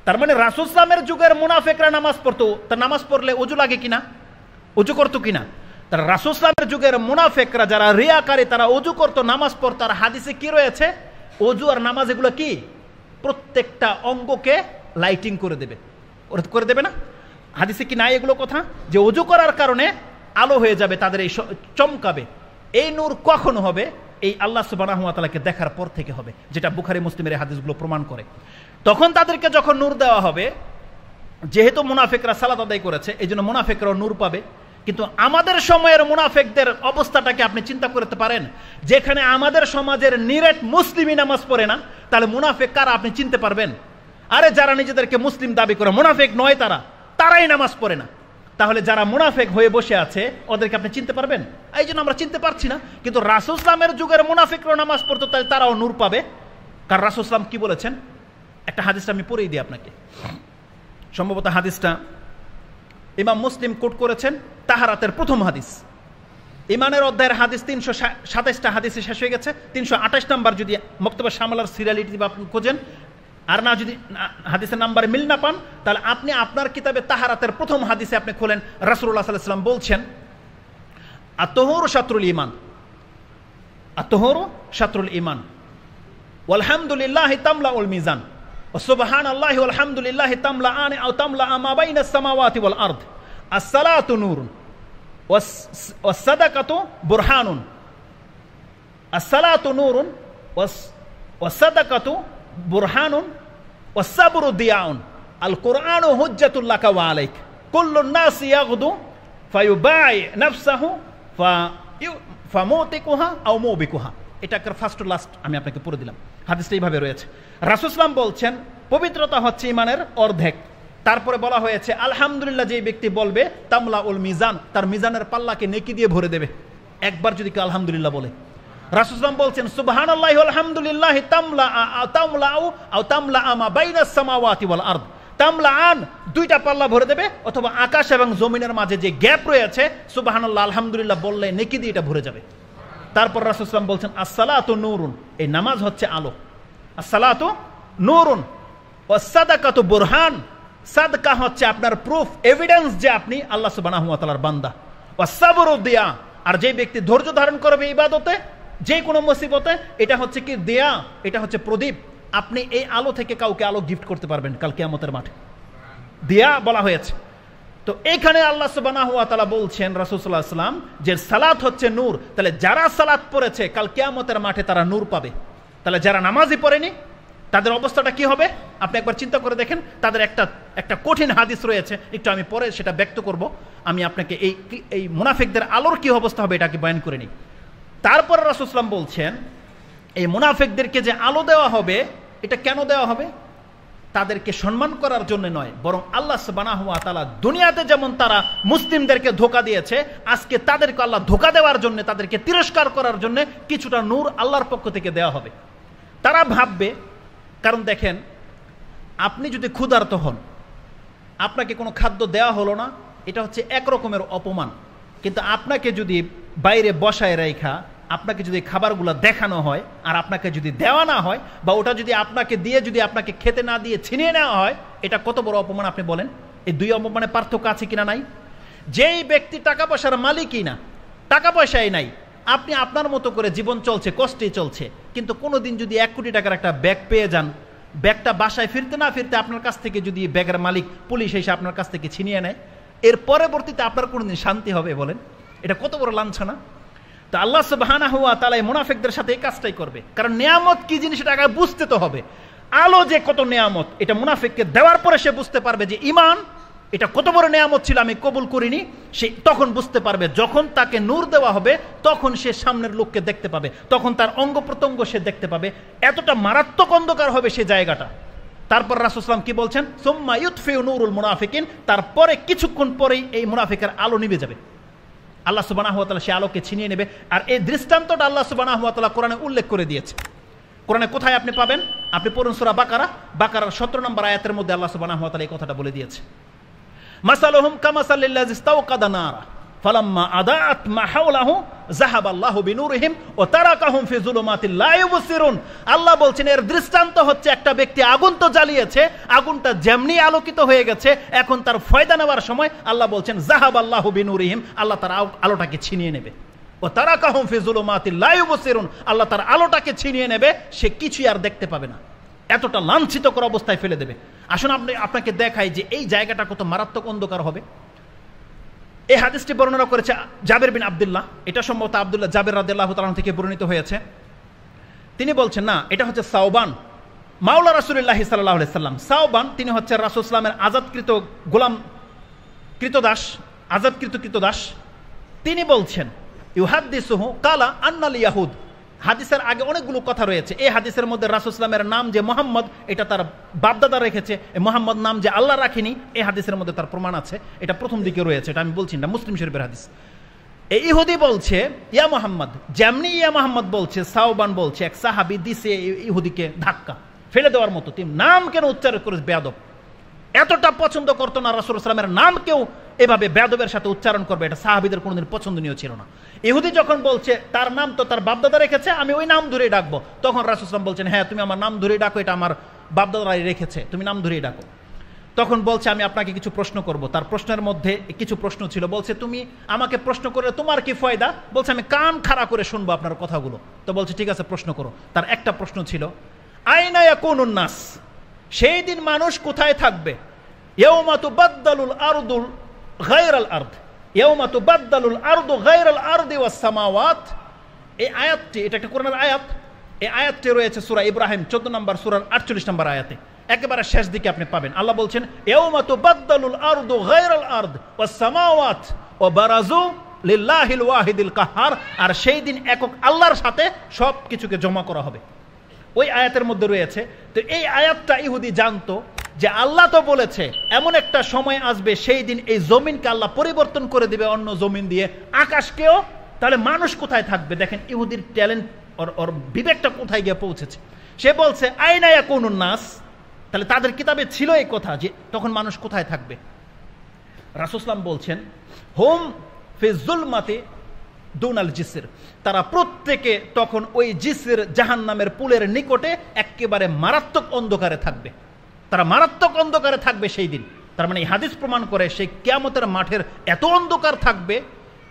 তার মানে রাসূল সাল্লামের যুগের মুনাফিকরা নামাজ পড়তো, তা নামাজ পড়লে ওযু লাগে কিনা, ওযু করতো কিনা? তারা রাসূল সাল্লামের যুগের মুনাফিকরা যারা রিয়াকারী তারা ওযু করতো, নামাজ পড়তো। আর হাদিসে কি রয়েছে? ওযু আর নামাজ এগুলো কি প্রত্যেকটা অঙ্গকে লাইটিং করে দেবে, করে দেবে না? হাদিসে কি নাই এগুলো কথা? যে ওযু করার কারণে আলো হয়ে যাবে, তাদের এই চমকাবে। এই নূর কখন হবে? এই আল্লাহ সুবহানাহু ওয়া তাআলাকে দেখার পর থেকে হবে, যেটা বুখারী মুসলিমের হাদিসগুলো প্রমাণ করে। তখন তাদেরকে যখন নূর দেওয়া হবে, যেহেতু মুনাফিকরা সালাত আদায় করেছে এই জন্য মুনাফিকরাও নূর পাবে। কিন্তু আমাদের সময়ের মুনাফিকদের অবস্থাটাকে আপনি চিন্তা করতে পারেন? যেখানে আমাদের সমাজের নিরেট মুসলিমই নামাজ পড়ে না, তাহলে মুনাফিক কারা আপনি চিনতে পারবেন? আরে যারা নিজেদেরকে মুসলিম দাবি করে, মুনাফিক নয় তারাই নামাজ পড়ে না। তাহলে যারা মুনাফিক হয়ে বসে আছে ওদেরকে আপনি চিনতে পারবেন? এই জন্য আমরা চিনতে পারছি না। কিন্তু রাসূল সাল্লামের যুগের মুনাফিকরাও নামাজ পড়তো, তাই তারাও নূর পাবে। কারণ রাসূল সাল্লাম কি বলেছেন? একটা হাদিসটা আমি পড়েই দিই আপনাকে। সম্ভবত হাদিসটা ইমাম মুসলিম কোট করেছেন, তাহারাতের প্রথম হাদিস, ইমানের অধ্যায়ের হাদিস 327টা হাদিসে শেষ হয়ে গেছে। 328 নাম্বার যদি মক্তবা শামলার সিরিয়ালিটি আপনি খোঁজেন, আর না যদি হাদিসের নাম্বারে মিল না পান, তাহলে আপনি আপনার কিতাবে তাহারাতের প্রথম হাদিসে আপনি খোলেন। রাসূলুল্লাহ সাল্লাল্লাহু আলাইহি ওয়াসাল্লাম বলছেন, আত-তাহুরু শাতরুল ঈমান, আত-তাহুরু শাতরুল ঈমান, ওয়ালহামদুলিল্লাহি তামলাউল মিজান, ওয়া সুবহানাল্লাহি ওয়ালহামদুলিল্লাহি তামলাআন আও তামলাআ মা বাইনাস সামাওয়াতি ওয়াল আরদ, আস-সালাতু নূরুন ওয়াস সাদাকাতু বুরহানুন, আস-সালাতু নূরুন ওয়াস সাদাকাতু বুরহানুন ওয়াস সাবরু দিয়াউন, আল কুরআনু হুজ্জাতুল লাকা ওয়া আলাইক, কুল্লুন নাস ইয়াগদু ফায়ুবাই নাফসাহু ফামুতিকুহা আও মুবিকুহা। এটা ফার্স্ট টু লাস্ট আমি আপনাকে পড়ে দিলাম। হাদিসটা এইভাবে রয়েছে। রাসূল সাল্লাল্লাহু বলছেন পবিত্রতা হচ্ছে ঈমানের অর্ধেক। তারপরে বলা হয়েছে আলহামদুলিল্লাহ যে ব্যক্তি বলবে তামলাউল মিজান, তার মিজানের পাল্লাকে নেকি দিয়ে ভরে দেবে একবার যদি কেউ আলহামদুলিল্লাহ বলে। রাসূল সাল্লাল্লাহু বলছেন সুবহানাল্লাহি ওয়া আলহামদুলিল্লাহি তামলাউ আও তামলাআ মা বাইনাস সামাওয়াতি ওয়াল আরদ, তামলাআন দুইটা পাল্লা ভরে দেবে, অথবা আকাশ এবং জমিনের মাঝে যে গ্যাপ রয়েছে সুবহানাল্লাহ আলহামদুলিল্লাহ বললে নেকি দিয়ে এটা ভরে যাবে। তারপর রাসূল সাল্লাল্লাহু আলাইহি ওয়াসাল্লাম বলছেন আসসালাতু নূরুন, এই নামাজ হচ্ছে আলো, আসসালাতু নূরুন ওয়াস সাদাকাতু বুরহান, সাদকা হচ্ছে আপনার প্রুফ, এভিডেন্স যে আপনি আল্লাহ সুবহানাহু ওয়া তাআলার বান্দা, ওয়াস সাবরু দিয়া, আর যে ব্যক্তি ধৈর্য ধারণ করবে ইবাদতে যে কোনো মুসিবতে, এটা হচ্ছে কি দিয়া, এটা হচ্ছে প্রদীপ। আপনি এই আলো থেকে কাউকে আলো গিফট করতে পারবেন কাল কিয়ামতের মাঠে, দিয়া বলা হয়েছে। তো এখানে আল্লাহ সুবহানাহু ওয়া তাআলা বলছেন রাসূল সাল্লাল্লাহু আলাইহি ওয়াসাল্লাম যে সালাত হচ্ছে নূর, তাহলে যারা সালাত পড়েছে কাল কিয়ামতের মাঠে তারা নূর পাবে। তাহলে যারা নামাজই পড়েনি তাদের অবস্থাটা কি হবে আপনি একবার চিন্তা করে দেখেন। তাদের একটা কঠিন হাদিস রয়েছে, একটু আমি পরে সেটা ব্যক্ত করব। আমি আপনাকে এই মুনাফিকদের আলোর কি অবস্থা হবে এটাকে বয়ান করে নিই। তারপরে রাসূল সাল্লাল্লাহু আলাইহি ওয়াসাল্লাম বলছেন এই মুনাফিকদেরকে যে আলো দেওয়া হবে এটা কেন দেওয়া হবে? তাদেরকে সম্মান করার জন্য নয়, বরং আল্লাহ সুবহানাহু ওয়া তাআলা দুনিয়াতে যেমন তারা মুসলিমদেরকে ধোঁকা দিয়েছে, আজকে তাদেরকে আল্লাহ ধোঁকা দেওয়ার জন্য, তাদেরকে তিরস্কার করার জন্য কিছুটা নূর আল্লাহর পক্ষ থেকে দেওয়া হবে। তারা ভাববে, কারণ দেখেন আপনি যদি ক্ষুধার্ত হন, আপনাকে কোনো খাদ্য দেওয়া হলো না, এটা হচ্ছে এক রকমের অপমান। কিন্তু আপনাকে যদি বাইরে বসায় রেখা আপনাকে যদি খাবারগুলো দেখানো হয় আর আপনাকে যদি দেওয়া না হয়, বা ওটা যদি আপনাকে দিয়ে যদি আপনাকে খেতে না দিয়ে ছিনিয়ে নেওয়া হয়, এটা কত বড় অপমান আপনি বলেন? এই দুই অপমানের পার্থক্য আছে কিনা? নাই। যেই ব্যক্তি টাকা পয়সার মালিকই না, টাকা পয়সাই নাই, আপনি আপনার মতো করে জীবন চলছে, কষ্টেই চলছে, কিন্তু কোনোদিন যদি 1 কোটি টাকার একটা ব্যাগ পেয়ে যান, ব্যাগটা বাসায় ফিরতে না ফিরতে আপনার কাছ থেকে যদি ব্যাগের মালিক পুলিশ এসে আপনার কাছ থেকে ছিনিয়ে নেয়, এর পরবর্তীতে আপনার কোনোদিন শান্তি হবে বলেন? এটা কত বড় লাঞ্ছনা। তো আল্লাহ সুবহানাহু ওয়া তাআলা মুনাফিকদের সাথে এই কাজটাই করবে, কারণ নিয়ামত কি জিনিস এটা আগে বুঝতে তো হবে। আলো যে কত নিয়ামত এটা মুনাফিককে দেওয়ার পরে সে বুঝতে পারবে যে ঈমান এটা কত বড় নিয়ামত ছিল, আমি কবুল করিনি। সে তখন বুঝতে পারবে, যখন তাকে নূর দেওয়া হবে তখন সে সামনের লোককে দেখতে পাবে, তখন তার অঙ্গ প্রত্যঙ্গ সে দেখতে পাবে, এতটা মারাত্মক অন্ধকার হবে সে জায়গাটা। তারপর রাসূল সাল্লাল্লাহু আলাইহি ওয়াসাল্লাম কি বলছেন? সুম্মা ইউতফিউ নূরুল মুনাফিকিন, তারপরে কিছুক্ষণ পরেই এই মুনাফিকের আলো নিভে যাবে, আল্লাহ সুবহানাহু ওয়া তাআলা সে আলোকে ছিনিয়ে নেবে। আর এই দৃষ্টান্তটা আল্লাহ সুবহানাহু ওয়া তাআলা কোরআনে উল্লেখ করে দিয়েছে। কোরআনে কোথায় আপনি পাবেন? আপনি পড়ুন সূরা বাকারার 17 নম্বর আয়াতের মধ্যে আল্লাহ সুবহানাহু ওয়া তাআলা এই কথাটা বলে দিয়েছে। মাসালুহুম কামাসালিল্লাযী ইস্তাওকাদা নারা, ফালাম্মা আদাআত মা হাওলাহু যাহাবাল্লাহু বিনূরিহিম ওয়া তারাকাহুম ফি যুলুমাতিল লা ইউবসিরুন। আল্লাহ বলছেন এর দৃষ্টান্ত হচ্ছে একটা ব্যক্তি আগুন তো জ্বালিয়েছে, আগুনটা যেমনি আলোকিত হয়ে গেছে, এখন তার ফয়দা নেওয়ার সময় আল্লাহ বলছেন যাহাবাল্লাহু বিনূরিহিম, আল্লাহ তার আলোটাকে ছিনিয়ে নেবে। ও তারাকাহুম ফি যুলুমাতিল লা ইউবসিরুন, আল্লাহ তার আলোটাকে ছিনিয়ে নেবে, সে কিছুই আর দেখতে পাবে না, এতটা লাঞ্ছিতকর অবস্থায় ফেলে দেবে। আসুন আপনাকে দেখাই যে এই জায়গাটা কত মারাত্মক অন্ধকার হবে। এই হাদিসটি বর্ণনা করেছে জাবের বিন আব্দুল্লাহ, এটা সম্ভবত আব্দুল্লাহ জাবের রাদিয়াল্লাহু তাআলা থেকে বর্ণিত হয়েছে। তিনি বলছেন না, এটা হচ্ছে সাওবান মাওলা রাসূলুল্লাহ সাল্লাল্লাহু আলাইহি সাল্লাম। সাওবান তিনি হচ্ছে রাসূল সাল্লামের আজাদকৃত গোলাম কৃতদাস, আজাদকৃত কৃতদাস। তিনি বলছেন ইউহাদ্দিসুহু কালা আন্নাল ইয়াহুদ। হাদিসের আগে অনেকগুলো কথা রয়েছে। এই হাদিসের মধ্যে রাসূল সাল্লামের নাম যে মোহাম্মদ, এটা তার বাপদাদা রেখেছে। এই মোহাম্মদ নাম যে আল্লাহ রাখেনি, এই হাদিসের মধ্যে তার প্রমাণ আছে। এটা প্রথম দিকে রয়েছে, এটা আমি বলছি না, মুসলিম শরীফের হাদিস। এই ইহুদি বলছে ইয়া মোহাম্মদ, যেমনি ইয়া মোহাম্মদ বলছে, সাওবান বলছে এক সাহাবী দিছে ইহুদিকে ধাক্কা, ফেলে দেওয়ার মতো। তুমি নাম কেন উচ্চারণ করে বেয়াদব? এতটা পছন্দ করতো না রাসূল সাল্লামের নাম কেউ এভাবে বেয়াদবের সাথে উচ্চারণ করবে, এটা সাহাবীদের কোনোদিন পছন্দনীয় ছিল না। ইহুদি যখন বলছে তার নাম তো তার বাপদাদা রেখেছে, আমি ওই নাম ধরেই ডাকবো, তখন রাসূল সাল্লাম বলছেন হ্যাঁ তুমি আমার নাম ধরেই ডাকো, এটা আমার বাপদাদারাই রেখেছে, তুমি নাম ধরেই ডাকো। তখন বলছে আমি আপনাকে কিছু প্রশ্ন করব। তার প্রশ্নের মধ্যে কিছু প্রশ্ন ছিল, বলছে তুমি আমাকে প্রশ্ন করলে তোমার কি ফায়দা? বলছে আমি কান খাড়া করে শুনবো আপনার কথাগুলো। তো বলছে ঠিক আছে প্রশ্ন করো। তার একটা প্রশ্ন ছিল আইনা ইয়াকুনুন নাস, সেই দিন মানুষ কোথায় থাকবে? ইয়াউমা তুবাদদালুল আরদু গায়রাল আরদ, ইয়াউমা তুবাদদালুল আরদু গায়রাল আরদি ওয়াস সামাওয়াত। এই আয়াতটি, এটা একটা কোরআনের আয়াত। এই আয়াতটি রয়েছে সূরা ইব্রাহিম 14 নম্বর সূরার 48 নম্বর আয়াতে, একেবারে শেষ দিকে আপনি পাবেন। আল্লাহ বলছেন ইয়াউমা তুবাদদালুল আরদু গায়রাল আরদ ওয়াস সামাওয়াত ওয়া বারাজু লিল্লাহিল ওয়াহিদিল কাহ্হার। আর সেই দিন একক আল্লাহর সাথে সব কিছুকে জমা করা হবে, ওই আয়াতের মধ্যে রয়েছে। তো এই আয়াতটা ইহুদি জানতো যে আল্লাহ তো বলেছে এমন একটা সময় আসবে সেই দিন এই জমিনকে আল্লাহ পরিবর্তন করে দিবে অন্য জমিন দিয়ে, আকাশকেও। তাহলে মানুষ কোথায় থাকবে? দেখেন ইহুদির ট্যালেন্ট, ওর বিবেকটা কোথায় গিয়ে পৌঁছেছে। সে বলছে আইনা ইয়াকুনুন নাস, তাহলে তাদের কিতাবে ছিল এই কথা যে তখন মানুষ কোথায় থাকবে। রাসূল সাল্লাল্লাহু বলছেন হুম ফি যুলমাতি দুনাল জিসর, তারা প্রত্যেকে তখন ওই জিসর জাহান্নামের পুলের নিকটে একেবারে মারাত্মক অন্ধকারে থাকবে। তারা মারাত্মক অন্ধকারে থাকবে সেই দিন। তার মানে এই হাদিস প্রমাণ করে সেই কিয়ামতের মাঠের এত অন্ধকার থাকবে।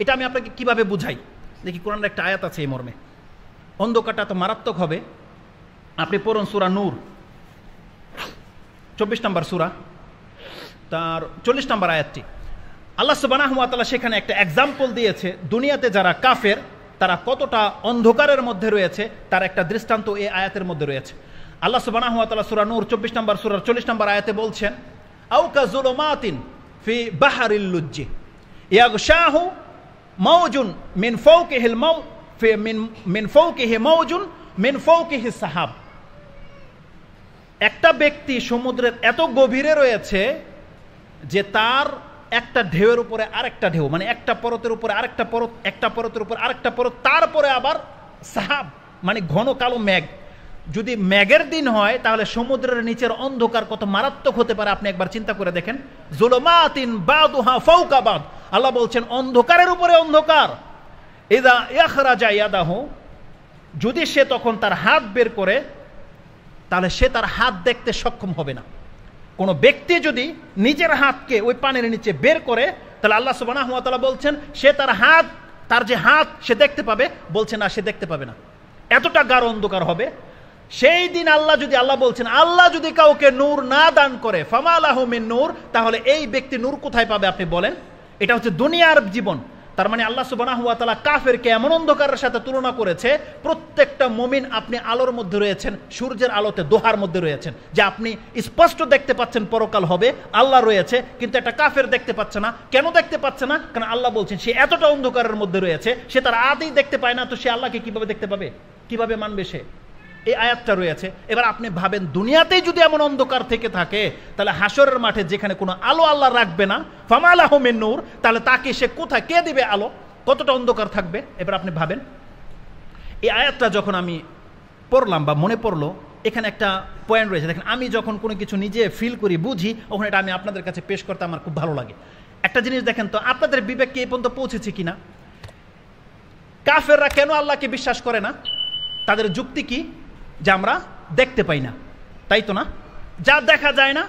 এটা আমি আপনাকে কিভাবে বুঝাই, দেখি কোরআনের একটা আয়াত আছে এই মর্মে। অন্ধকারটা তো মারাত্মক হবে। আপনি পড়ুন সূরা নূর 24 নম্বর সূরা, তার 40 নম্বর আয়াতটি। আল্লাহ সুবহানাহু ওয়া তাআলা সেখানে একটা এক্সাম্পল দিয়েছে দুনিয়াতে যারা কাফের তারা কতটা অন্ধকারের মধ্যে রয়েছে, তার একটা দৃষ্টান্ত এই আয়াতের মধ্যে রয়েছে। আল্লাহ সুবহানাহু ওয়া তাআলা সূরা নূর 24 নম্বর সূরার 40 নম্বর আয়াতে বলছেন আও কাযুলুমাতিন ফি বাহরিল লুজ্জি ইয়াগশাহু মাওজুন মিন ফাওকিহিল মাউ ফি মিন ফাওকিহি মাওজুন মিন ফাওকিহি সাহাব। একটা ব্যক্তি সমুদ্রের এত গভীরে রয়েছে যে তার একটা ঢেউয়ের উপরে আরেকটা ঢেউ, মানে একটা পরতের উপরে আরেকটা পরত, একটা পরতের উপর আরেকটা পরত, তারপরে আবার সাহাব মানে ঘন কালো মেঘ। যদি মেঘের দিন হয় তাহলে সমুদ্রের নিচের অন্ধকার কত মারাত্মক হতে পারে আপনি একবার চিন্তা করে দেখেন। যুলুমাতিন বাদুহা ফাওকা বাদ, আল্লাহ বলছেন অন্ধকারের উপরে অন্ধকার। ইযা ইখরাজা ইয়াদাহু, যদি সে তখন তার হাত বের করে তাহলে সে তার হাত দেখতে সক্ষম হবে না। কোনো ব্যক্তি যদি নিজের হাতকে ওই পানির নিচে বের করে তাহলে আল্লাহ সুবহানাহু ওয়া তাআলা বলছেন সে তার হাত, তার যে হাত সে দেখতে পাবে, বলছে না সে দেখতে পাবে না, এতটা গাঢ় অন্ধকার হবে সেই দিন। আল্লাহ বলছেন আল্লাহ যদি কাউকে নূর না দান করে ফামা লাহু মিন নূর, তাহলে এই ব্যক্তি নূর কোথায় পাবে আপনি বলেন? এটা হচ্ছে দুনিয়ার জীবন। তার মানে আল্লাহ সুবহানাহু ওয়া তাআলা কাফেরকে এমন অন্ধকারের সাথে তুলনা করেছে, প্রত্যেকটা মুমিন আপনি আলোর মধ্যে রয়েছেন, সূর্যের আলোতে দোহার মধ্যে রয়েছেন, যে আপনি স্পষ্ট দেখতে পাচ্ছেন পরকাল হবে, আল্লাহ রয়েছে, কিন্তু একটা কাফের দেখতে পাচ্ছে না। কেন দেখতে পাচ্ছে না? কারণ আল্লাহ বলছেন সে এতটা অন্ধকারের মধ্যে রয়েছে, সে তার আদেই দেখতে পায় না, তো সে আল্লাহকে কিভাবে দেখতে পাবে, কিভাবে মানবে সে? এই আয়াতটা রয়েছে। এবার আপনি ভাবেন দুনিয়াতেই যদি এমন অন্ধকার থেকে থাকে তাহলে হাসরের মাঠে যেখানে কোনো আলো আল্লাহ রাখবে না, ফামা লাহু মিন নূর, তাহলে তাকে সে কোথায়, কে দিবে আলো? কতটা অন্ধকার থাকবে এবার আপনি ভাবেন। এই আয়াতটা যখন আমি পড়লাম বা মনে পড়লো, এখানে একটা পয়েন্ট রয়েছে। দেখেন আমি যখন কোনো কিছু নিজে ফিল করি, বুঝি, ওখানে এটা আমি আপনাদের কাছে পেশ করতে আমার খুব ভালো লাগে। একটা জিনিস দেখেন তো, আপনাদের বিবেককে এই পর্যন্ত পৌঁছেছে কিনা? কাফেররা কেন আল্লাহকে বিশ্বাস করে না? তাদের যুক্তি কি? যে আমরা দেখতে পাই না, তাই তো না? যা দেখা যায় না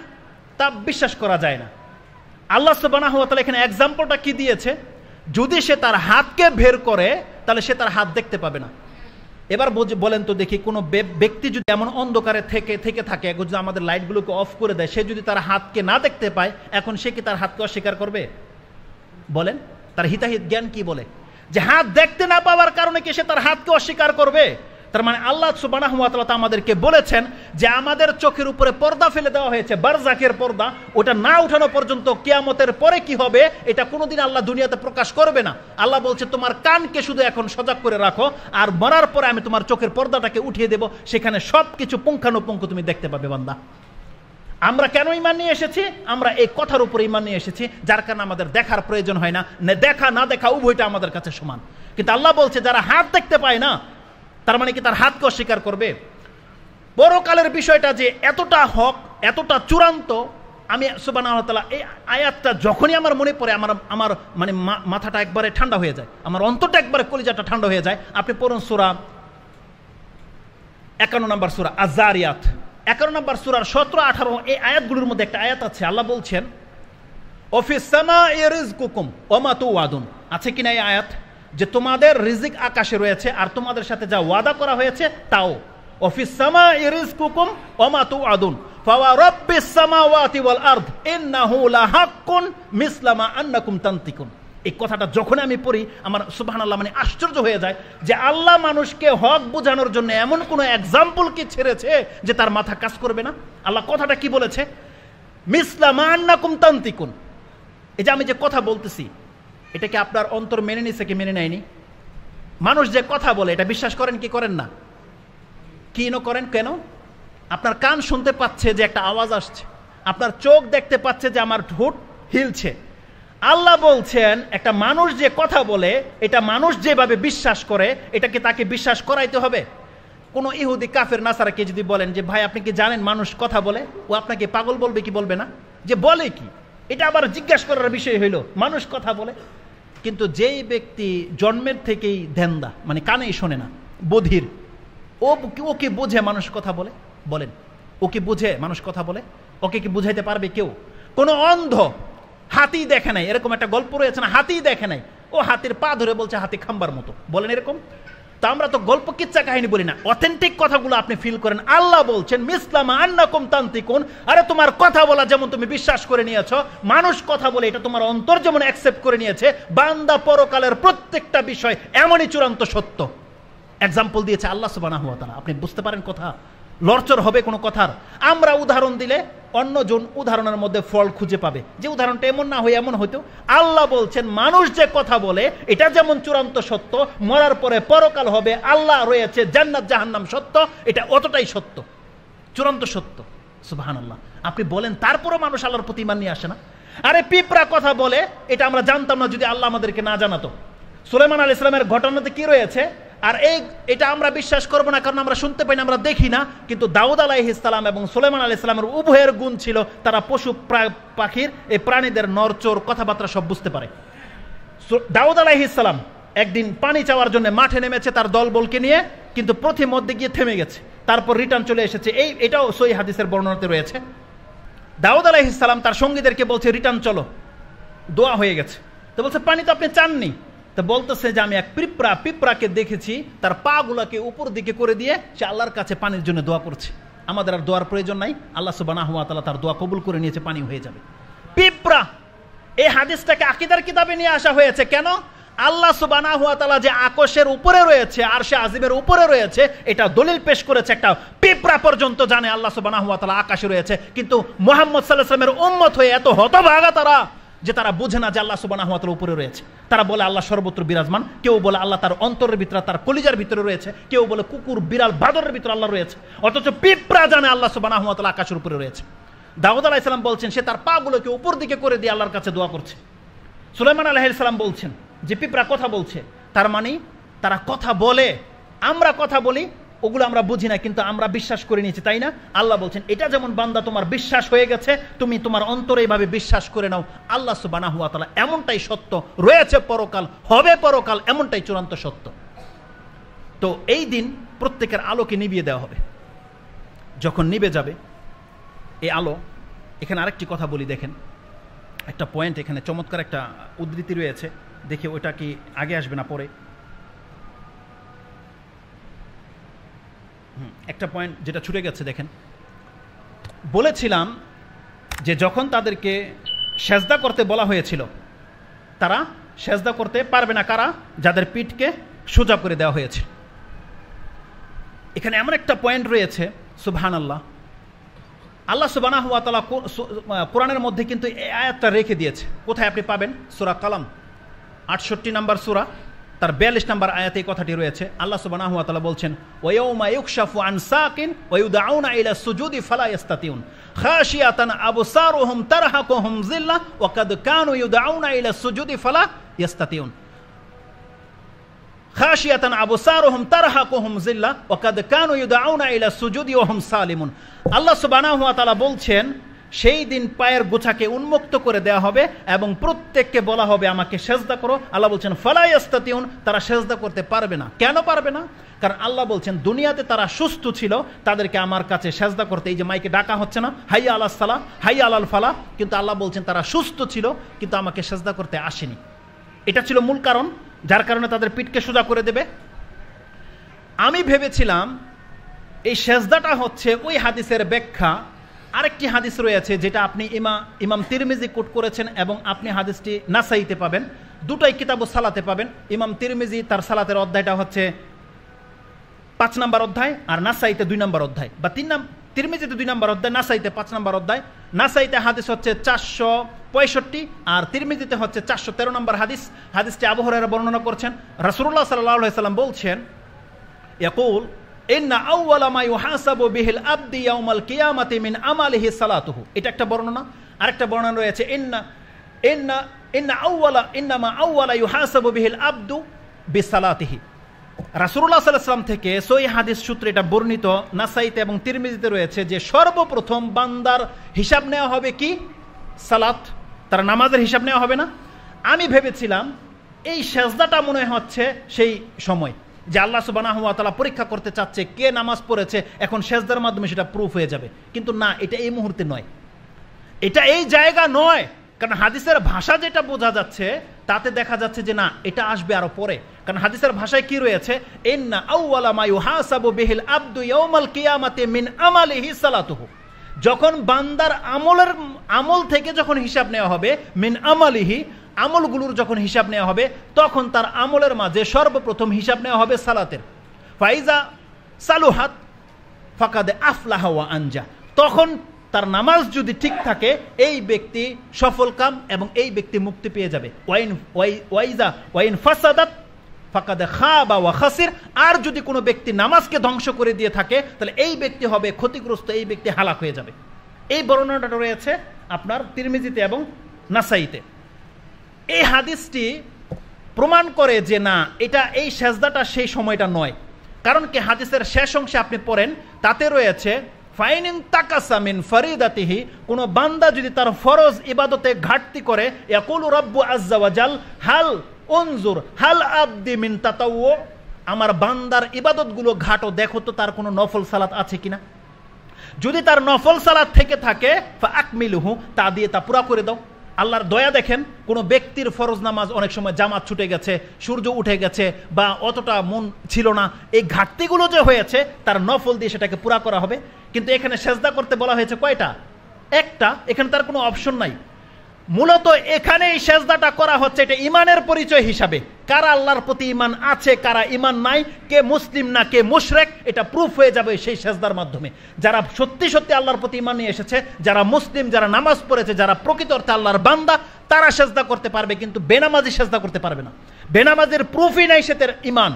তা বিশ্বাস করা যায় না। আল্লাহ সুবহানাহু ওয়া তাআলা এখানে এক্সাম্পলটা কি দিয়েছে? যদি সে তার হাতকে বের করে তাহলে সে তার হাত দেখতে পাবে না। এবার বলেন তো দেখি, কোনো ব্যক্তি যদি এমন অন্ধকারে থেকে থাকে, যদি আমাদের লাইটগুলোকে অফ করে দেয়, সে যদি তার হাতকে না দেখতে পায়, এখন সে কি তার হাতকে অস্বীকার করবে? বলেন, তার হিতাহিত জ্ঞান কি বলে? যে হাত দেখতে না পাওয়ার কারণে কি সে তার হাতকে অস্বীকার করবে? তার মানে আল্লাহ সুবহানাহু ওয়া তাআলা আমাদেরকে বলেছেন যে আমাদের চোখের উপরে পর্দা ফেলে দেওয়া হয়েছে, বারজাকের পর্দা। ওটা না উঠানো পর্যন্ত কিয়ামতের পরে কি হবে এটা কোনোদিন আল্লাহ দুনিয়াতে প্রকাশ করবে না। আল্লাহ বলছে তোমার কানকে শুধু এখন সজাগ করে রাখো, আর মরার পরে আমি তোমার চোখের পর্দাটাকে উঠিয়ে দেব, সেখানে সব কিছু পুঙ্খানুপুঙ্খ তুমি দেখতে পাবে বান্দা। আমরা কেন ঈমান নিয়ে এসেছি? আমরা এই কথার উপরে ঈমান নিয়ে এসেছি, যার কারণে আমাদের দেখার প্রয়োজন হয় না। দেখা না দেখা উভয়টা আমাদের কাছে সমান। কিন্তু আল্লাহ বলছে যারা হাত দেখতে পায় না, তার মানে কি তার হাতকে অস্বীকার করবে? পরকালের বিষয়টা যে এতটা হক, এতটা চূড়ান্ত, আমি সুবহানাহু ওয়া তাআলা এই আয়াতটা যখনই আমার মনে পড়ে আমার মানে মাথাটা একবারে ঠান্ডা হয়ে যায়, আমার অন্তরটা একবারে কলিজাটা ঠান্ডা হয়ে যায়। আপনি পড়ুন সূরা 51 নম্বর সূরা আয-যারিয়াত, 51 নম্বর সূরার 17-18 এই আয়াতগুলোর মধ্যে একটা আয়াত আছে। আল্লাহ বলছেন ওয়াফিস সামাই রিজকুকুম ওয়া মা তুআদুন। আছে কিনা এই আয়াত? যে তোমাদের রিজিক আকাশে রয়েছে আর তোমাদের সাথে যা ওয়াদা করা হয়েছে তাও। ওয়াফিস সামাই রিজকুকুম ওয়া মা তুআদুন ফাওয়া রাব্বিস সামাওয়াতি ওয়াল আরদ ইন্নাহু লাহাক্কুন মিসলা মা আন্নাকুম তানতিকুন। এই কথাটা যখন আমি পড়ি আমার সুবহানাল্লাহ মানে আশ্চর্য হয়ে যায় যে আল্লাহ মানুষকে হক বোঝানোর জন্য এমন কোনো এক্সাম্পল কি ছেড়েছে যে তার মাথা কাজ করবে না? আল্লাহ কথাটা কি বলেছে? মিসলা মা আন্নাকুম তানতিকুন। এই যে আমি যে কথা বলতেছি, এটা কি আপনার অন্তর মেনে নিছে কি মেনে নেয়নি? মানুষ যে কথা বলে এটা বিশ্বাস করেন কি করেন না? কি করেন? কেন? আপনার কান শুনতে পাচ্ছে যে একটা আওয়াজ আসছে, আপনার চোখ দেখতে পাচ্ছে যে আমার ঠোঁট হিলছে। আল্লাহ বলছেন একটা মানুষ যে কথা বলে এটা মানুষ যেভাবে বিশ্বাস করে, এটাকে তাকে বিশ্বাস করাইতে হবে। কোনো ইহুদি কাফের নাসারাকে যদি বলেন যে ভাই আপনি কি জানেন মানুষ কথা বলে, ও আপনাকে পাগল বলবে কি বলবে না? যে বলে কি, এটা আবার জিজ্ঞাসা করার বিষয় হইল, মানুষ কথা বলে। কিন্তু যেই ব্যক্তি জন্মের থেকেই ধ্যানদা, মানে কানেই শোনে না, বধির, ও কি বোঝে মানুষ কথা বলে? বলেন, ও কি বুঝে মানুষ কথা বলে? ওকে কি বুঝাইতে পারবে কেউ? কোনো অন্ধ, হাতি দেখে নাই, এরকম একটা গল্প রয়েছে না, হাতি দেখে নাই, ও হাতির পা ধরে বলছে হাতি খাম্বার মতো, বলেন এরকম? তা আমরা তো গল্প কিচ্ছা কাহিনী বলি না, অথেন্টিক কথাগুলো আপনি ফিল করেন। আল্লাহ বলছেন মিসলামা আন্নাকুম তানতিকুন, আরে তোমার কথা বলা যেমন তুমি বিশ্বাস করে নিয়েছো, মানুষ কথা বলে এটা তোমার অন্তর যেমন অ্যাকসেপ্ট করে নিয়েছে, বান্দা পরকালের প্রত্যেকটা বিষয় এমনই চূড়ান্ত সত্য। এক্সাম্পল দিয়েছে আল্লাহ সুবহানাহু ওয়া তাআলা। আপনি বুঝতে পারেন কথা? লড়চড় হবে কোনো কথার? আমরা উদাহরণ দিলে অন্যজন উদাহরণের মধ্যে ফল খুঁজে পাবে যে উদাহরণটা এমন না হয়ে এমন হইতো। আল্লাহ বলছেন মানুষ যে কথা বলে এটা যেমন চূড়ান্ত সত্য, মরার পরে পরকাল হবে, আল্লাহ রয়েছে, জান্নাত জাহান্নাম সত্য, এটা অতটাই সত্য, চূড়ান্ত সত্য। সুবহানাল্লাহ। আপনি বলেন তারপরও মানুষ আল্লাহর প্রতি ঈমান নিয়ে আসে না? আরে পিঁপড়া কথা বলে, এটা আমরা জানতাম না যদি আল্লাহ আমাদেরকে না জানাতো। সুলাইমান আলাইহিস সালামের ঘটনাতে কি রয়েছে? আর এটা আমরা বিশ্বাস করবো না কারণ আমরা শুনতে পাই না, আমরা দেখি না। কিন্তু দাউদ আলাইহিস সালাম এবং সুলাইমান আলাইহিস সালামের উভয়ের গুণ ছিল, তারা পশু পাখির এই প্রাণীদের নরচর কথাবার্তা সব বুঝতে পারে। দাউদ আলাইহিস সালাম একদিন পানি চাওয়ার জন্য মাঠে নেমেছে তার দলবলকে নিয়ে, কিন্তু পথে মধ্যে গিয়ে থেমে গেছে, তারপর রিটার্ন চলে এসেছে। এটাও সহিহ হাদিসের বর্ণনাতে রয়েছে। দাউদ আলাইহিস সালাম তার সঙ্গীদেরকে বলছে রিটার্ন চলো, দোয়া হয়ে গেছে। তো বলছে পানি তো আপনি চাননি। তো বলতেছে যে আমি এক পিঁপড়াকে দেখেছি, তার পা গুলাকে উপর দিকে করে দিয়ে সে আল্লাহর কাছে পানির জন্য দোয়া করছে। আমাদের আর দোয়ার প্রয়োজন নাই, আল্লাহ সুবহানাহু ওয়া তাআলা তার দোয়া কবুল করে নিয়েছে, পানি হয়ে যাবে। পিঁপড়া, এই হাদিসটাকে আকীদার কিতাবে নিয়ে আসা হয়েছে কেন? আল্লাহ সুবহানাহু ওয়া তাআলা যে আকাশের উপরে রয়েছে, আরশে আজিমের উপরে রয়েছে, এটা দলিল পেশ করেছে। একটা পিঁপড়া পর্যন্ত জানে আল্লাহ সুবহানাহু ওয়া তাআলা আকাশে রয়েছে, কিন্তু মুহাম্মদ সাল্লাল্লাহু আলাইহি ওয়াসাল্লামের উম্মত হয়ে এত হতভাগা তারা যে তারা বুঝে না যে আল্লাহ সুবহানাহু ওয়া তাআলা উপরে রয়েছে। তারা বলে আল্লাহ সর্বত্র বিরাজমান, কেউ বলে আল্লাহ তার অন্তরের ভিতরে, তার কলিজার ভিতরে রয়েছে, কেউ বলে কুকুর বিড়াল বাদরের ভিতরে আল্লাহ রয়েছে। অথচ পিঁপড়া জানে আল্লাহ সুবহানাহু ওয়া তাআলা আকাশের উপরে রয়েছে। দাউদ আলাইহিস সালাম বলছেন সে তার পাগুলোকে উপর দিকে করে দিয়ে আল্লাহর কাছে দোয়া করছে। সুলাইমান আলাইহিস সালাম বলছেন যে পিঁপড়া কথা বলছে, তার মানে তারা কথা বলে, আমরা কথা বলি, ওগুলো আমরা বুঝি না, কিন্তু আমরা বিশ্বাস করে নিয়েছি, তাই না? আল্লাহ বলছেন এটা যেমন বান্দা তোমার বিশ্বাস হয়ে গেছে, তুমি তোমার অন্তরে এইভাবে বিশ্বাস করে নাও। আল্লাহ সুবহানাহু ওয়া তাআলা এমনটাই সত্য, রয়েছে পরকাল, হবে পরকাল, এমনটাই চূড়ান্ত সত্য। তো এই দিন প্রত্যেকের আলোকে নিভিয়ে দেওয়া হবে। যখন নিভে যাবে এই আলো, এখানে আরেকটি কথা বলি, দেখেন একটা পয়েন্ট, এখানে চমৎকার একটা উদ্ধৃতি রয়েছে, দেখে ওটা কি আগে আসবে না পরে? একটা পয়েন্ট যেটা ছুটে গেছে, দেখেন বলেছিলাম যে যখন তাদেরকে সেজদা করতে বলা হয়েছিল তারা সেজদা করতে পারবে না। কারা? যাদের পিঠকে সোজা করে দেওয়া হয়েছে। এখানে এমন একটা পয়েন্ট রয়েছে, সুবহানাল্লাহ, আল্লাহ সুবহানাহু ওয়া তাআলা কোরআনের মধ্যে কিন্তু এই আয়াতটা রেখে দিয়েছে। কোথায় আপনি পাবেন? সূরা কালাম 68 নম্বর সূরা, তার 42 নম্বর আয়াতে এই কথাটি রয়েছে। আল্লাহ সুবহানাহু ওয়া তাআলা বলছেন, ওয়া ইয়াউমা ইউকশাফু আন সাকিন ওয়া ইউদআউনা ইলা সুজুদি ফালা ইস্তাতিউন খাশিয়াতান আবসারুহুম তারহাকুহুম যিল্লা ওয়া কাদ কানু ইউদআউনা ইলা সুজুদি ফালা ইস্তাতিউন খাশিয়াতান আবসারুহুম তারহাকুহুম যিল্লা ওয়া কাদ কানু ইউদআউনা ইলা সুজুদি ওয়া হুম সালিমুন। আল্লাহ সুবহানাহু ওয়া তাআলা বলছেন সেই দিন পায়ের গোছাকে উন্মুক্ত করে দেওয়া হবে এবং প্রত্যেককে বলা হবে আমাকে সেজদা করো। আল্লাহ বলছেন ফালা ইস্তাতিউন, তারা সেজদা করতে পারবে না। কেন পারবে না? কারণ আল্লাহ বলছেন দুনিয়াতে তারা সুস্থ ছিল, তাদেরকে আমার কাছে সেজদা করতে, এই যে মাইকে ডাকা হচ্ছে না হাইয়া আলাস সালাহ হাইয়া আলাল ফালাহ, কিন্তু আল্লাহ বলছেন তারা সুস্থ ছিল কিন্তু আমাকে সেজদা করতে আসেনি। এটা ছিল মূল কারণ, যার কারণে তাদের পিঠকে সোজা করে দেবে। আমি ভেবেছিলাম এই সেজদাটা হচ্ছে ওই হাদিসের ব্যাখ্যা। আরেকটি হাদিস রয়েছে যেটা আপনি ইমাম তিরমিজি কোট করেছেন এবং আপনি হাদিসটি নাসাইতে পাবেন, দুটাই কিতাবুস সালাতে পাবেন। ইমাম তিরমিজি তার সালাতের অধ্যায়টা হচ্ছে 5 নম্বর অধ্যায়, আর নাসাইতে 2 নম্বর অধ্যায়, বা তিরমিজিতে 2 নম্বর অধ্যায়, নাসাইতে 5 নম্বর অধ্যায়। নাসাইতে হাদিস হচ্ছে 465 আর তিরমিজিতে হচ্ছে 413 নম্বর হাদিস। হাদিসটি আবু হুরায়রা বর্ণনা করছেন। রাসূলুল্লাহ সাল্লাল্লাহু আলাইহি সাল্লাম বলছেন, ইয়াকুল ইন্না আউওয়ালা মা ইউহাসাবু বিহিল আবদি ইয়াউমাল কিয়ামাতি মিন আমালিহি সালাতুহু। এটা একটা বর্ণনা। আরেকটা বর্ণনা রয়েছে ইন্নামা আউওয়ালা ইউহাসাবু বিহিল আবদু বিসালাতিহি। রাসূলুল্লাহ সাল্লাল্লাহু আলাইহি ওয়াসাল্লাম থেকে সহিহ হাদিস সূত্রে এটা বর্ণিত, নাসাইতে এবং তিরমিজিতে রয়েছে যে সর্বপ্রথম বান্দার হিসাব নেওয়া হবে কি? সালাত। তার নামাজের হিসাব নেওয়া হবে না। আমি ভেবেছিলাম এই সেজদাটা মনে হচ্ছে সেই সময় যে আল্লাহ সুবহানাহু ওয়া তাআলা পরীক্ষা করতে চাচ্ছে কে নামাজ পড়েছে, এখন সেজদার মাধ্যমে সেটা প্রুফ হয়ে যাবে। কিন্তু না, এটা এই মুহূর্তে নয়, এটা এই জায়গা নয়। কারণ হাদিসের ভাষা যেটা বোঝা যাচ্ছে তাতে দেখা যাচ্ছে যে না, এটা আসবে আরো পরে। কারণ হাদিসের ভাষায় কি রয়েছে? ইন্না আউওয়ালা মা ইউহাসাবু বিহিল আবদু ইয়াউমাল কিয়ামাতি মিন আমালিহি সালাতুহু। যখন বান্দার আমল থেকে যখন হিসাব নেওয়া হবে, মিন আমালিহি, আমলগুলোর যখন হিসাব নেওয়া হবে, তখন তার আমলের মাঝে সর্বপ্রথম হিসাব নেওয়া হবে সালাতের। ফাইজা সালুহাত ফাকাদ আফলাহা ওয়া আনজা। তখন তার নামাজ যদি ঠিক থাকে এই ব্যক্তি সফল কাম এবং এই ব্যক্তি মুক্তি পেয়ে যাবে। ওয়াইন ফাসাদাত ফাকাদ খাবা ওয়া খাসির। আর যদি কোনো ব্যক্তি নামাজকে ধ্বংস করে দিয়ে থাকে তাহলে এই ব্যক্তি হবে ক্ষতিগ্রস্ত, এই ব্যক্তি হালাক হয়ে যাবে। এই বর্ণনাটা রয়েছে আপনার তিরমিজিতে এবং নাসাইতে। এই হাদিসটি প্রমাণ করে যে না, এটা এই সেজদাটা সেই সময়টা নয়। কারণ কি হাদিসের শেষ অংশে আপনি পড়েন, তাতে রয়েছে ফাইনিন তাকাসা মিন ফরিদাতিহি, কোন বান্দা যদি তার ফরজ ইবাদতে ঘাটতি করে, ইয়াকুলু রাব্বু আজ্জা ওয়া জাল হাল উনজুর হাল আবদি মিন তাতাওয়ু, আমার বান্দার ইবাদতগুলো ঘাটো, দেখো তো তার কোনো নফল সালাত আছে কিনা। যদি তার নফল সালাত থেকে থাকে ফা আকমিলুহু, তা দিয়ে তা পুরা করে দাও। আল্লাহর দয়া দেখেন, কোনো ব্যক্তির ফরজ নামাজ অনেক সময় জামাত ছুটে গেছে, সূর্য উঠে গেছে, বা অতটা মন ছিল না, এই ঘাটতিগুলো যে হয়েছে তার নফল দিয়ে সেটাকে পুরা করা হবে। কিন্তু এখানে সেজদা করতে বলা হয়েছে কয়টা? একটা। এখানে তার কোনো অপশন নাই। মূলত এখানে এই সেজদাটা করা হচ্ছে এটা ইমানের পরিচয় হিসাবে। কারা আল্লাহর প্রতি ইমান আছে, কারা ইমান নাই, কে মুসলিম না কে মুশরিক, এটা প্রুফ হয়ে যাবে সেই সেজদার মাধ্যমে। যারা সত্যি সত্যি আল্লাহর প্রতি ইমান নিয়ে এসেছে, যারা মুসলিম, যারা নামাজ পড়েছে, যারা প্রকৃত অর্থে আল্লাহর বান্দা, তারা সেজদা করতে পারবে, কিন্তু বেনামাজি সেজদা করতে পারবে না। বেনামাজির প্রুফই নাই সে তার ইমান।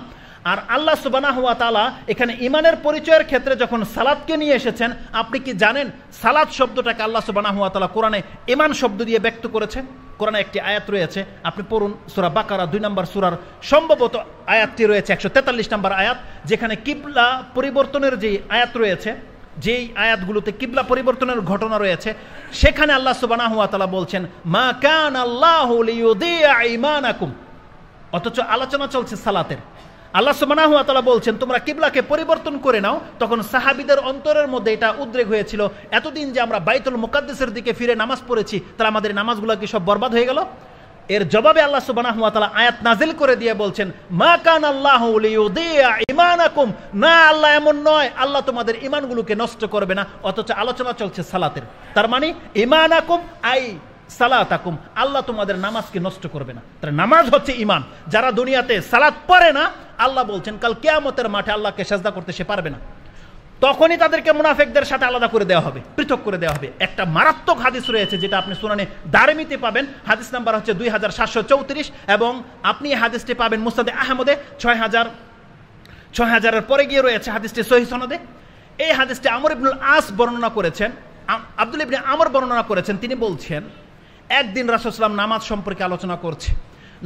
আর আল্লাহ সুবহানাহু ওয়া তাআলা এখানে ঈমানের পরিচয়ের ক্ষেত্রে যখন সালাতকে নিয়ে এসেছেন, আপনি কি জানেন সালাত শব্দটাকে আল্লাহ সুবহানাহু ওয়া তাআলা কোরআনে ঈমান শব্দ দিয়ে ব্যক্ত করেছেন? কোরআনে একটি আয়াত রয়েছে, আপনি পড়ুন সূরা বাকারা 2 নম্বর সূরার সম্ভবত আয়াতটি রয়েছে 143 নম্বর আয়াত, যেখানে কিবলা পরিবর্তনের যে আয়াত রয়েছে, যেই আয়াতগুলোতে কিবলা পরিবর্তনের ঘটনা রয়েছে, সেখানে আল্লাহ সুবহানাহু ওয়া তাআলা বলছেন মা কানা আল্লাহু লিইউদিয়া ঈমানাকুম। অথচ আলোচনা চলছে সালাতের। আল্লাহ সুবহানাহু ওয়া তাআলা বলছেন তোমরা কিবলাকে পরিবর্তন করে নাও। তখন সাহাবীদের অন্তরের মধ্যে এটা উদ্রেক হয়েছিল, এতদিন যে আমরা বাইতুল মুকাদ্দাসের দিকে ফিরে নামাজ পড়েছি, তাহলে আমাদের নামাজগুলো কি সব বরবাদ হয়ে গেল? এর জবাবে আল্লাহ সুবহানাহু ওয়া তাআলা আয়াত নাজিল করে দিয়ে বলছেন মা কানা আল্লাহু লিইউদিয়া ঈমানাকুম, না আল্লাহ এমন নয়, আল্লাহ তোমাদের ঈমানগুলোকে নষ্ট করবে না। অথচ আলোচনা চলছে সালাতের। তার মানে ঈমানাকুম আই সালাতাকুম, আল্লাহ তোমাদের নামাজকে নষ্ট করবে না। তার নামাজ হচ্ছে ঈমান। যারা দুনিয়াতে সালাত পড়ে না, আল্লাহ বলছেন কাল কিয়ামতের মাঠে আল্লাহকে সিজদা করতে সে পারবে না। তখনই তাদেরকে মুনাফিকদের সাথে আলাদা করে দেওয়া হবে, পৃথক করে দেওয়া হবে। একটা মারাত্মক হাদিস রয়েছে যেটা আপনি সুনানে দারমিতে পাবেন, হাদিস নাম্বার হচ্ছে 2734, এবং আপনি এই হাদিসটি পাবেন মুসনাদে আহমদে 6000-এর পরে গিয়ে রয়েছে হাদিসটি সহিহ সনদে। এই হাদিসটি আমর ইবনুল আস বর্ণনা করেছেন, আব্দুল ইবনে আমর বর্ণনা করেছেন। তিনি বলছেন একদিন রাসূল সাল্লাল্লাহু আলাইহি ওয়াসাল্লাম নামাজ সম্পর্কে আলোচনা করছে।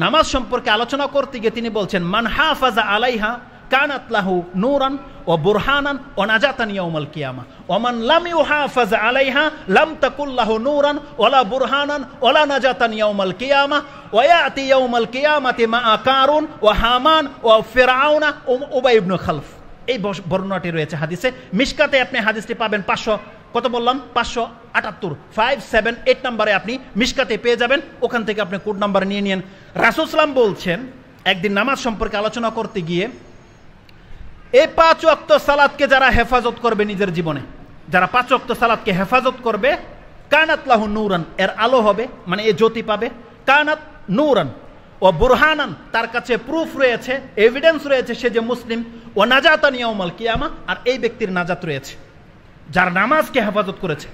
নামাজ সম্পর্কে আলোচনা করতে গিয়ে তিনি বলছেন মান হাফাজা আলাইহা কানাত লাহু নূরান ওয়া বুরহানান ওয়া নাজাতান ইয়াউমাল কিয়ামা ওয়া মান লাম ইউহাফাজ আলাইহা লাম তাকুল লাহু নূরান ওয়ালা বুরহানান ওয়ালা নাজাতান ইয়াউমাল কিয়ামা ওয়া ইয়াতি ইয়াউমাল কিয়ামাতি মা কারুন ওয়া হামান ওয়া ফিরআউনা উবাই ইবনে খালফ। এই বর্ণনাটি রয়েছে হাদিসে। মিশকাতে আপনি হাদিসটি পাবেন 500 কত বললাম 578 578 নম্বরে আপনি মিশকাতে পেয়ে যাবেন। ওখান থেকে আপনি কোড নাম্বার নিয়ে নিন। রাসূল সাল্লাল্লাহু বলছেন একদিন নামাজ সম্পর্কে আলোচনা করতে গিয়ে এই 5 ওয়াক্ত সালাতকে যারা হেফাজত করবে নিজের জীবনে, যারা 5 ওয়াক্ত সালাতকে হেফাজত করবে, কানাত লাহু নূরান, এর আলো হবে, মানে এ জ্যোতি পাবে। কানাত নূরান ও বুরহানান, তার কাছে প্রুফ রয়েছে, এভিডেন্স রয়েছে সে যে মুসলিম। ও নাজাতান ইয়াউমাল কিয়ামা, আর এই ব্যক্তির নাজাত রয়েছে যার নামাজকে হেফাজত করেছে।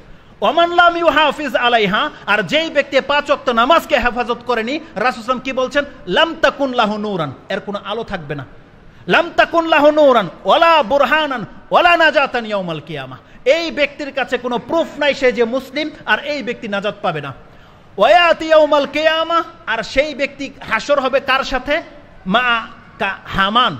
ওমান লাম ইউহাফিজ আলাইহা, আর যেই ব্যক্তি 5 ওয়াক্ত নামাজকে হেফাজত করেনি, রাসূল সাল্লাল্লাহু আলাইহি ওয়াসাল্লাম কি বলছেন লাম তাকুন লাহু নূরান, এর কোনো আলো থাকবে না। লাম তাকুন লাহু নূরান ওয়ালা বুরহানান ওয়ালা নাজাতান ইয়াউমাল কিয়ামা, এই ব্যক্তির কাছে কোনো প্রুফ নাই সে যে মুসলিম, আর এই ব্যক্তি নাজাত পাবে না। ওয়ায়াতি ইয়াউমাল কিয়ামা, আর সেই ব্যক্তি হাসর হবে কার সাথে? মা হামান।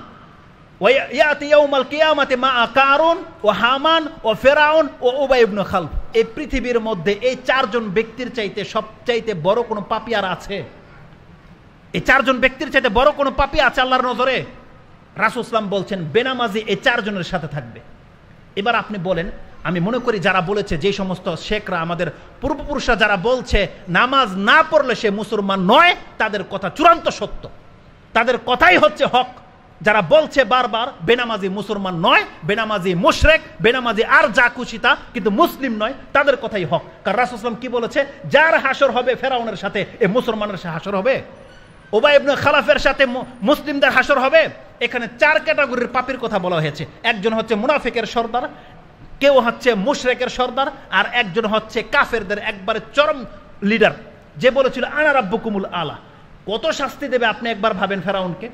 ওয়ায়াতি ইয়াউমাল কিয়ামাতি মা কারুন ও হামান ও ফিরআউন ও উবাই ইবনে খালফ। এই পৃথিবীর মধ্যে এই 4 জন ব্যক্তির চাইতে সবচাইতে বড় কোনো পাপী আর আছে? এই 4 জন ব্যক্তির চাইতে বড় কোনো পাপী আছে আল্লাহর নজরে? রাসূল সাল্লাল্লাহু বলছেন বেনামাজি এই 4 জনের সাথে থাকবে। এবার আপনি বলেন, আমি মনে করি যারা বলেছে, যে সমস্ত শেখরা আমাদের পূর্বপুরুষরা যারা বলছে নামাজ না পড়লে সে মুসলমান নয়, তাদের কথা চূড়ান্ত সত্য, তাদের কথাই হচ্ছে হক। যারা বলছে বারবার বেনামাজি মুসলমান নয়, বেনামাজি মুশরিক, বেনামাজি আর যা খুশি তা, কিন্তু মুসলিম নয়, তাদের কথাই হক। কারণ রাসূল সাল্লাল্লাহু আলাইহি ওয়াসাল্লাম কি বলেছে? যার হাসর হবে ফেরাউনের সাথে, এই মুসলমানের সাথে হাসর হবে। উবাই ইবনে খালফের সাথে মুসলিমদের হাসর হবে। এখানে 4 ক্যাটাগরির পাপীর কথা বলা হয়েছে। একজন হচ্ছে মুনাফিকের সর্দার, কেউ হচ্ছে মুশরিকের সর্দার, আর একজন হচ্ছে কাফেরদের একবারে চরম লিডার, যে বলেছিল আনা রাব্বুকুমুল আলা। কত শাস্তি দেবে আপনি একবার ভাবেন ফেরাউনকে,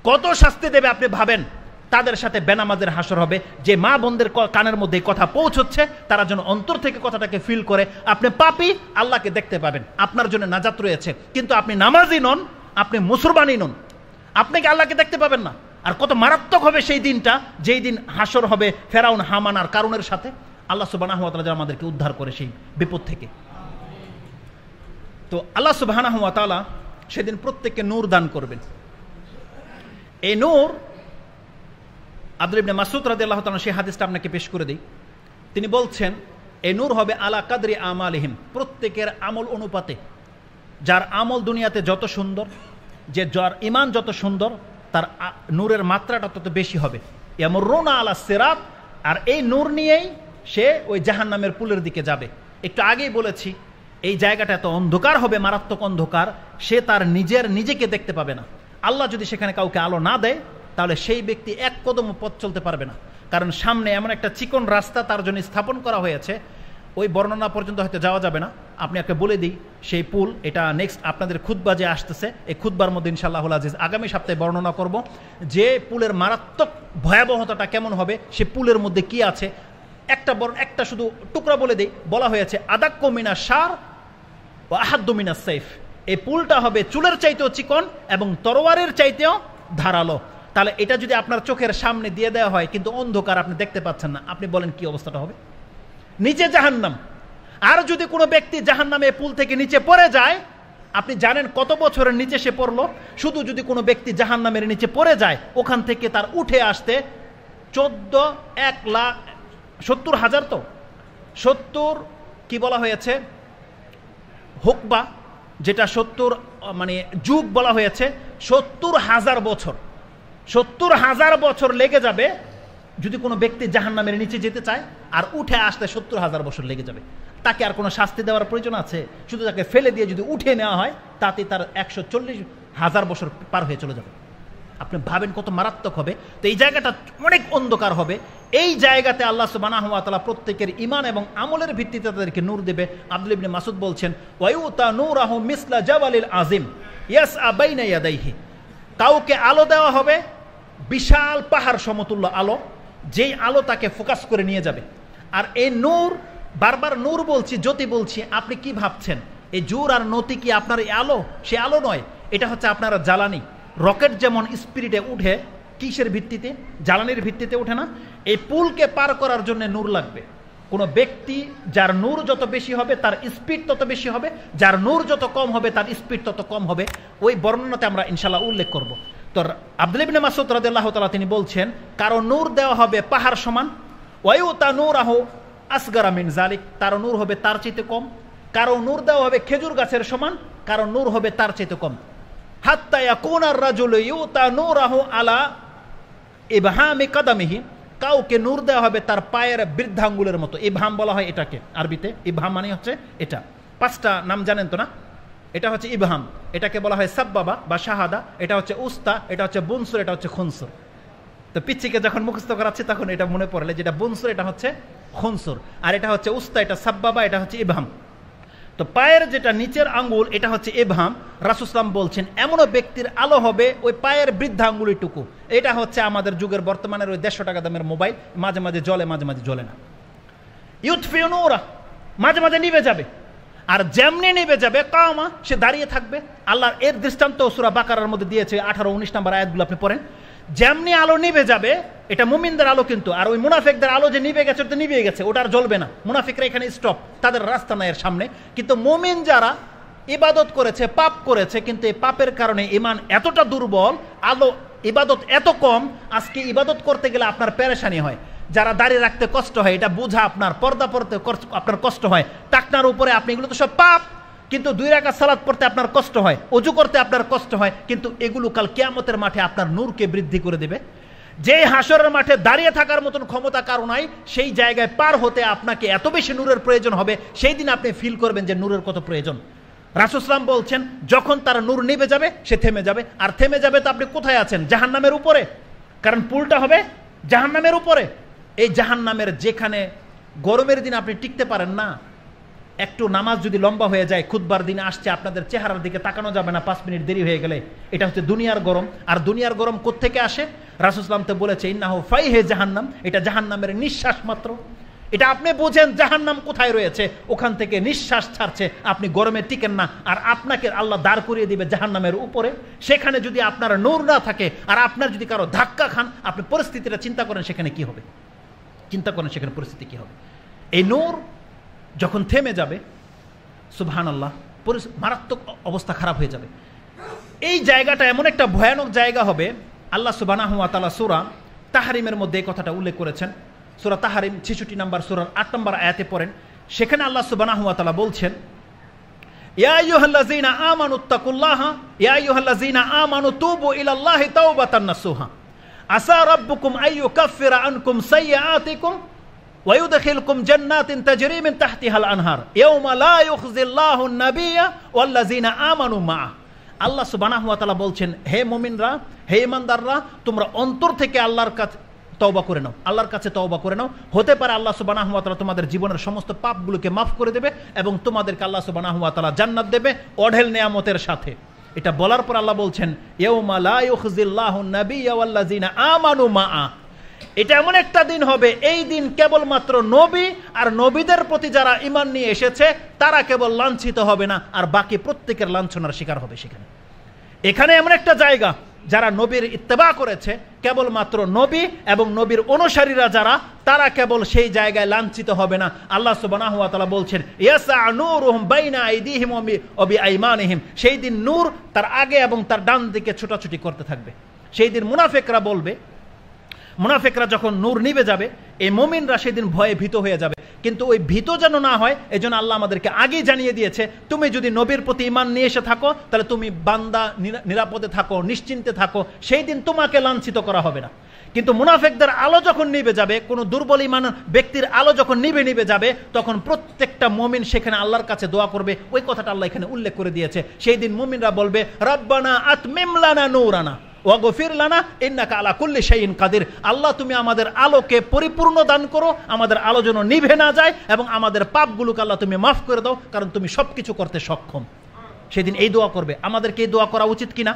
কত শাস্তি দেবে আপনি ভাবেন। তাদের সাথে বেনামাজের হাসর হবে। যে মা বোনদের কানের মধ্যে কথা পৌঁছচ্ছে, তারা যেন অন্তর থেকে কথাটাকে ফিল করে আপনি পাপী, আল্লাহকে দেখতে পাবেন, আপনার জন্য নাজাত রয়েছে। কিন্তু আপনি নামাজি নন, আপনি মুসলমানই নন, আপনি কি আল্লাহকে দেখতে পাবেন না? আর কত মারাত্মক হবে সেই দিনটা, যেই দিন হাসর হবে ফেরাউন, হামান আর কারুনের সাথে। আল্লাহ সুবহানাহু ওয়া তাআলা যেন আমাদেরকে উদ্ধার করে সেই বিপদ থেকে। তো আল্লাহ সুবহানাহু ওয়া তাআলা সেদিন প্রত্যেককে নূর দান করবেন। এই নূর, আব্দুল্লাহ ইবনে মাসউদ রাদিয়াল্লাহু তাআলা সেই হাদিসটা আপনাকে পেশ করে দেই। তিনি বলছেন এই নূর হবে আলা কাদরি আমালিহিম, প্রত্যেকের আমল অনুপাতে। যার আমল দুনিয়াতে যত সুন্দর, যে যার ঈমান যত সুন্দর, তার নূরের মাত্রাটা তত বেশি হবে। ইয়ামুরুনা আলা সিরাত, আর এই নূর নিয়েই সে ওই জাহান্নামের পুলের দিকে যাবে। একটু আগেই বলেছি এই জায়গাটা এত অন্ধকার হবে, মারাত্মক অন্ধকার, সে তার নিজেকে দেখতে পাবে না। আল্লাহ যদি সেখানে কাউকে আলো না দেয়, তাহলে সেই ব্যক্তি 1 কদম পথ চলতে পারবে না। কারণ সামনে এমন একটা চিকন রাস্তা তার জন্য স্থাপন করা হয়েছে, ওই বর্ণনা পর্যন্ত হয়তো যাওয়া যাবে না, আপনি একটা বলে দিই সেই পুল, এটা নেক্সট আপনাদের খুতবা যে আসতেছে এই খুতবার মধ্যে ইনশাআল্লাহুল আজিজ আগামী সপ্তাহে বর্ণনা করব যে পুলের মারাত্মক ভয়াবহতাটা কেমন হবে, সে পুলের মধ্যে কি আছে। একটা শুধু টুকরা বলে দিই, বলা হয়েছে আদাক্কু মিনা শার ও আহাদ্দু মিনা সাইফ, এই পুলটা হবে চুলের চাইতেও চিকন এবং তরোয়ারের চাইতেও ধারালো। তাহলে এটা যদি আপনার চোখের সামনে দিয়ে দেওয়া হয় কিন্তু অন্ধকার, আপনি দেখতে পাচ্ছেন না, আপনি বলেন কি অবস্থাটা হবে? নিচে জাহান্নাম। আর যদি কোনো ব্যক্তি জাহান্নামে পুল থেকে নিচে পড়ে যায়, আপনি জানেন কত বছরের নিচে সে পড়লো? শুধু যদি কোনো ব্যক্তি জাহান্নামের নিচে পড়ে যায়, ওখান থেকে তার উঠে আসতে 1,70,000 তো 70 কি বলা হয়েছে হুকবা, যেটা 70 মানে যুগ বলা হয়েছে, 70,000 বছর, 70,000 বছর লেগে যাবে যদি কোনো ব্যক্তি জাহান্নামের নিচে যেতে চায়, আর উঠে আসতে 70,000 বছর লেগে যাবে। তাকে আর কোনো শাস্তি দেওয়ার প্রয়োজন আছে? শুধু তাকে ফেলে দিয়ে যদি উঠে নেওয়া হয়, তাতে তার 140,000 বছর পার হয়ে চলে যাবে। আপনি ভাবেন কত মারাত্মক হবে। তো এই জায়গাটা অনেক অন্ধকার হবে। এই জায়গাতে আল্লাহ সুবহানাহু ওয়া তাআলা প্রত্যেকের ঈমান এবং আমলের ভিত্তিতে তাদেরকে নূর দেবে। আব্দুল্লাহ ইবনে মাসউদ বলছেন, ওয়ায়ুতা নূরাহু মিসলা জাবালিল আযিম ইয়াসআ বাইনা ইয়াদাইহি, কাউকে আলো দেওয়া হবে বিশাল পাহাড় সমতুল্য আলো, যেই আলো তাকে ফোকাস করে নিয়ে যাবে। আর এই নূর, বারবার নূর বলছি, জ্যোতি বলছি, আপনি কি ভাবছেন এই জোর আর নতি কি আপনার এই আলো? সে আলো নয়, এটা হচ্ছে আপনার জ্বালানি। রকেট যেমন স্পিরিটে উঠে কিসের ভিত্তিতে? জ্বালানির ভিত্তিতে ওঠে না? এই পুলকে পার করার জন্য নূর লাগবে। কোনো ব্যক্তি যার নূর যত বেশি হবে তার স্পিড তত বেশি হবে, যার নূর যত কম হবে তার স্পিড তত কম হবে। ওই বর্ণনাতে আমরা ইনশাআল্লাহ উল্লেখ করব। তো আব্দুল্লাহ ইবনে মাসউদ রাদিয়াল্লাহু তাআলা তিনি বলছেন, কারো নূর দেওয়া হবে পাহাড় সমান, ওয়ায়ুতা নূরাহু আসগারা মিন যালিক, তার নূর হবে তার চাইতে কম। কারো নূর দেওয়া হবে খেজুর গাছের সমান, কারো নূর হবে তার চাইতে কম। হাত্তা ইয়াকুনার রাজুলু ইউতা নূরাহু আলা ইবহামি কাদামিহি, কাউকে নূর দেওয়া হবে তার পায়ের বৃদ্ধাঙ্গুলের মতো। ইবহাম বলা হয় এটাকে আরবিতে। ইবহাম মানে হচ্ছে এটা, 5টা নাম জানেন তো না? এটা হচ্ছে ইবহাম, এটাকে বলা হয় সাব্বাবা বা শাহাদা, এটা হচ্ছে উস্তা, এটা হচ্ছে বুনসুর, এটা হচ্ছে খুনসুর। তো পিচ্চিকে যখন মুখস্থ করাচ্ছে তখন এটা মনে পড়লে, যেটা বুনসুর এটা হচ্ছে খুনসুর, আর এটা হচ্ছে উস্তা, এটা সাব্বাবা, এটা হচ্ছে ইবহাম। তো পায়ের যেটা নিচের আঙ্গুল এটা হচ্ছে ইবহাম। রাসূল সাল্লাল্লাহু বলছেন এমনও ব্যক্তির আলো হবে ওই পায়ের বৃদ্ধা আঙ্গুলিটুকু। এটা হচ্ছে আমাদের যুগের বর্তমানের ওই 150 টাকা দামের মোবাইল, মাঝে মাঝে জ্বলে মাঝে মাঝে জ্বলে না। ইউতফিউ নূরা, মাঝে মাঝে নিভে যাবে। আর যেমনি নিভে যাবে কামা, সে দাঁড়িয়ে থাকবে। আল্লাহর এর দৃষ্টান্ত সূরা বাকারার মধ্যে দিয়েছে, 18-19 নম্বর আয়াতগুলো আপনি পড়েন। যেমনি আলো নিভে যাবে, এটা মুমিনদের আলো কিন্তু, আর ওই মুনাফিকদের আলো যে নিভে গেছে ওটা নিভে গেছে, ওটা আর জ্বলবে না। মুনাফিকরা এখানে স্টপ, তাদের রাস্তা নাই এর সামনে। কিন্তু মুমিন যারা ইবাদত করেছে, পাপ করেছে, কিন্তু এই পাপের কারণে ঈমান এতটা দুর্বল, আলো ইবাদত এত কম, আজকে ইবাদত করতে গেলে আপনার পেরেশানি হয়। যারা দাঁড়িয়ে রাখতে কষ্ট হয় এটা বোঝা আপনার, পর্দা পড়তে আপনার কষ্ট হয়, টাকনার উপরে আপনি, এগুলো তো সব পাপ। কিন্তু 2 রাকাত সালাত পড়তে আপনার কষ্ট হয়, ওযু করতে আপনার কষ্ট হয়, কিন্তু এগুলো কাল কিয়ামতের মাঠে আপনার নূরকে বৃদ্ধি করে দেবে। যেই হাসরের মাঠে দাঁড়িয়ে থাকার মতন ক্ষমতা কারো নাই, সেই জায়গায় পার হতে আপনাকে এত বেশি নূরের প্রয়োজন হবে, সেই দিন আপনি ফিল করবেন যে নূরের কত প্রয়োজন। রাসূল সাল্লাল্লাহু বলছেন যখন তার নূর নিভে যাবে সে থেমে যাবে। আর থেমে যাবে তো আপনি কোথায় আছেন? জাহান্নামের উপরে, কারণ পুলটা হবে জাহান্নামের উপরে। এই জাহান্নামের যেখানে গরমের দিন আপনি টিকতে পারেন না, একটু নামাজ যদি লম্বা হয়ে যায়, খুতবার দিনে আসছে, আপনাদের চেহারার দিকে তাকানো যাবে না 5 মিনিট দেরি হয়ে গেলে। এটা হচ্ছে দুনিয়ার গরম। আর দুনিয়ার গরম কোত্থেকে আসে? রাসূল সাল্লাল্লাহু আলাইহি ওয়াসাল্লাম তো বলেছে ইন্নাহু ফাইহে জাহান্নাম, এটা জাহান্নামের নিঃশ্বাস মাত্র। এটা আপনি বোঝেন জাহান্নাম কোথায় রয়েছে, ওখান থেকে নিঃশ্বাস ছাড়ছে, আপনি গরমে টিকেন না, আর আপনাকে আল্লাহ দাঁড় করিয়ে দিবে জাহান্নামের উপরে। সেখানে যদি আপনার নূর না থাকে, আর আপনার যদি কারো ধাক্কা খান, আপনি পরিস্থিতিটা চিন্তা করেন সেখানে কি হবে, চিন্তা করেন সেখানে পরিস্থিতি কি হবে। এই নূর যখন থেমে যাবে, সুবহানাল্লাহ, মারাত্মক অবস্থা খারাপ হয়ে যাবে। এই জায়গাটা এমন একটা ভয়ানক জায়গা হবে, আল্লাহ সুবহানাহু ওয়া তাআলা সূরা তাহরিমের মধ্যে এই কথাটা উল্লেখ করেছেন। সূরা তাহরিম 66 নম্বর সূরার 8 নম্বর আয়াতে পড়েন, সেখানে আল্লাহ সুবহানাহু ওয়া তাআলা বলছেন, ইয়া আইয়ুহাল্লাযীনা আমানুত্তাকুল্লাহা ইয়া আইয়ুহাল্লাযীনা আমানু তুবু ইলাল্লাহি তাওবাতান নাসুহা আসা রাব্বুকুম আইয়ুকাফিরা আনকুম সাইয়্যাতিকুম ওয়া ইউদখিলকুম জান্নাতিন তাজরি মিন তাহতিহাল আনহার ইয়াওমা লা ইউখজিল্লাহু আন-নাবিয়্যা ওয়াল্লাযীনা আমানু মা'আ। আল্লাহ সুবহানাহু ওয়া তাআলা বলছেন, হে মুমিনরা, হে ঈমানদাররা, তোমরা অন্তর থেকে আল্লাহর কাছে তওবা করে নাও, আল্লাহর কাছে তওবা করে নাও। হতে পারে আল্লাহ সুবহানাহু ওয়া তাআলা তোমাদের জীবনের সমস্ত পাপগুলোকে মাফ করে দেবে এবং তোমাদেরকে আল্লাহ সুবহানাহু ওয়া তাআলা জান্নাত দেবে অঢেল নেয়ামতের সাথে। এটা বলার পর আল্লাহ বলছেন ইয়াউমা লা ইউখজিল্লাহু নাবিয়্যা ওয়াল্লাযিনা আমানু মাআ, এটা এমন একটা দিন হবে, এই দিন কেবলমাত্র নবী আর নবীদের প্রতি যারা ঈমান নিয়ে এসেছে তারা কেবল লাঞ্ছিত হবে না, আর বাকি প্রত্যেকের লাঞ্ছনার শিকার হবে সেখানে। এখানে এমন একটা জায়গা, যারা নবীর ইত্তেবা করেছে, কেবলমাত্র নবী এবং নবীর অনুসারীরা যারা, তারা কেবল সেই জায়গায় লাঞ্ছিত হবে না। আল্লাহ সুবহানাহু ওয়া তাআলা বলছেন ইয়াসা নূরুহুম বাইনা আইদিহিম ওয়া বিআইমানিহিম, সেই দিন নূর তার আগে এবং তার ডান দিকে ছোটাছুটি করতে থাকবে। সেই দিন মুনাফিকরা বলবে, মুনাফিকরা যখন নূর নিভে যাবে, এই মুমিনরা সেদিন ভয়ে ভীত হয়ে যাবে। কিন্তু ওই ভীত যেন না হয়, এই জন্য আল্লাহ আমাদেরকে আগেই জানিয়ে দিয়েছে, তুমি যদি নবীর প্রতি ঈমান নিয়ে এসে থাকো তাহলে তুমি বান্দা নিরাপদে থাকো, নিশ্চিন্তে থাকো, সেই দিন তোমাকে লাঞ্ছিত করা হবে না। কিন্তু মুনাফিকদের আলো যখন নিভে যাবে, কোনো দুর্বল ঈমান ব্যক্তির আলো যখন নিভে যাবে, তখন প্রত্যেকটা মুমিন সেখানে আল্লাহর কাছে দোয়া করবে। ওই কথাটা আল্লাহ এখানে উল্লেখ করে দিয়েছে। সেই দিন মুমিনরা বলবে রব্বানা আতমিম লানা নূরানা ওয়াগফির লানা ইন্নাকা আলা কুল্লি শাইইন কাদির, আল্লাহ তুমি আমাদের আলোকে পরিপূর্ণ দান করো, আমাদের আলো যেন নিভে না যায়, এবং আমাদের পাপগুলোকে আল্লাহ তুমি মাফ করে দাও, কারণ তুমি সবকিছু করতে সক্ষম। সেদিন এই দোয়া করবে। আমাদেরকে এই দোয়া করা উচিত কিনা?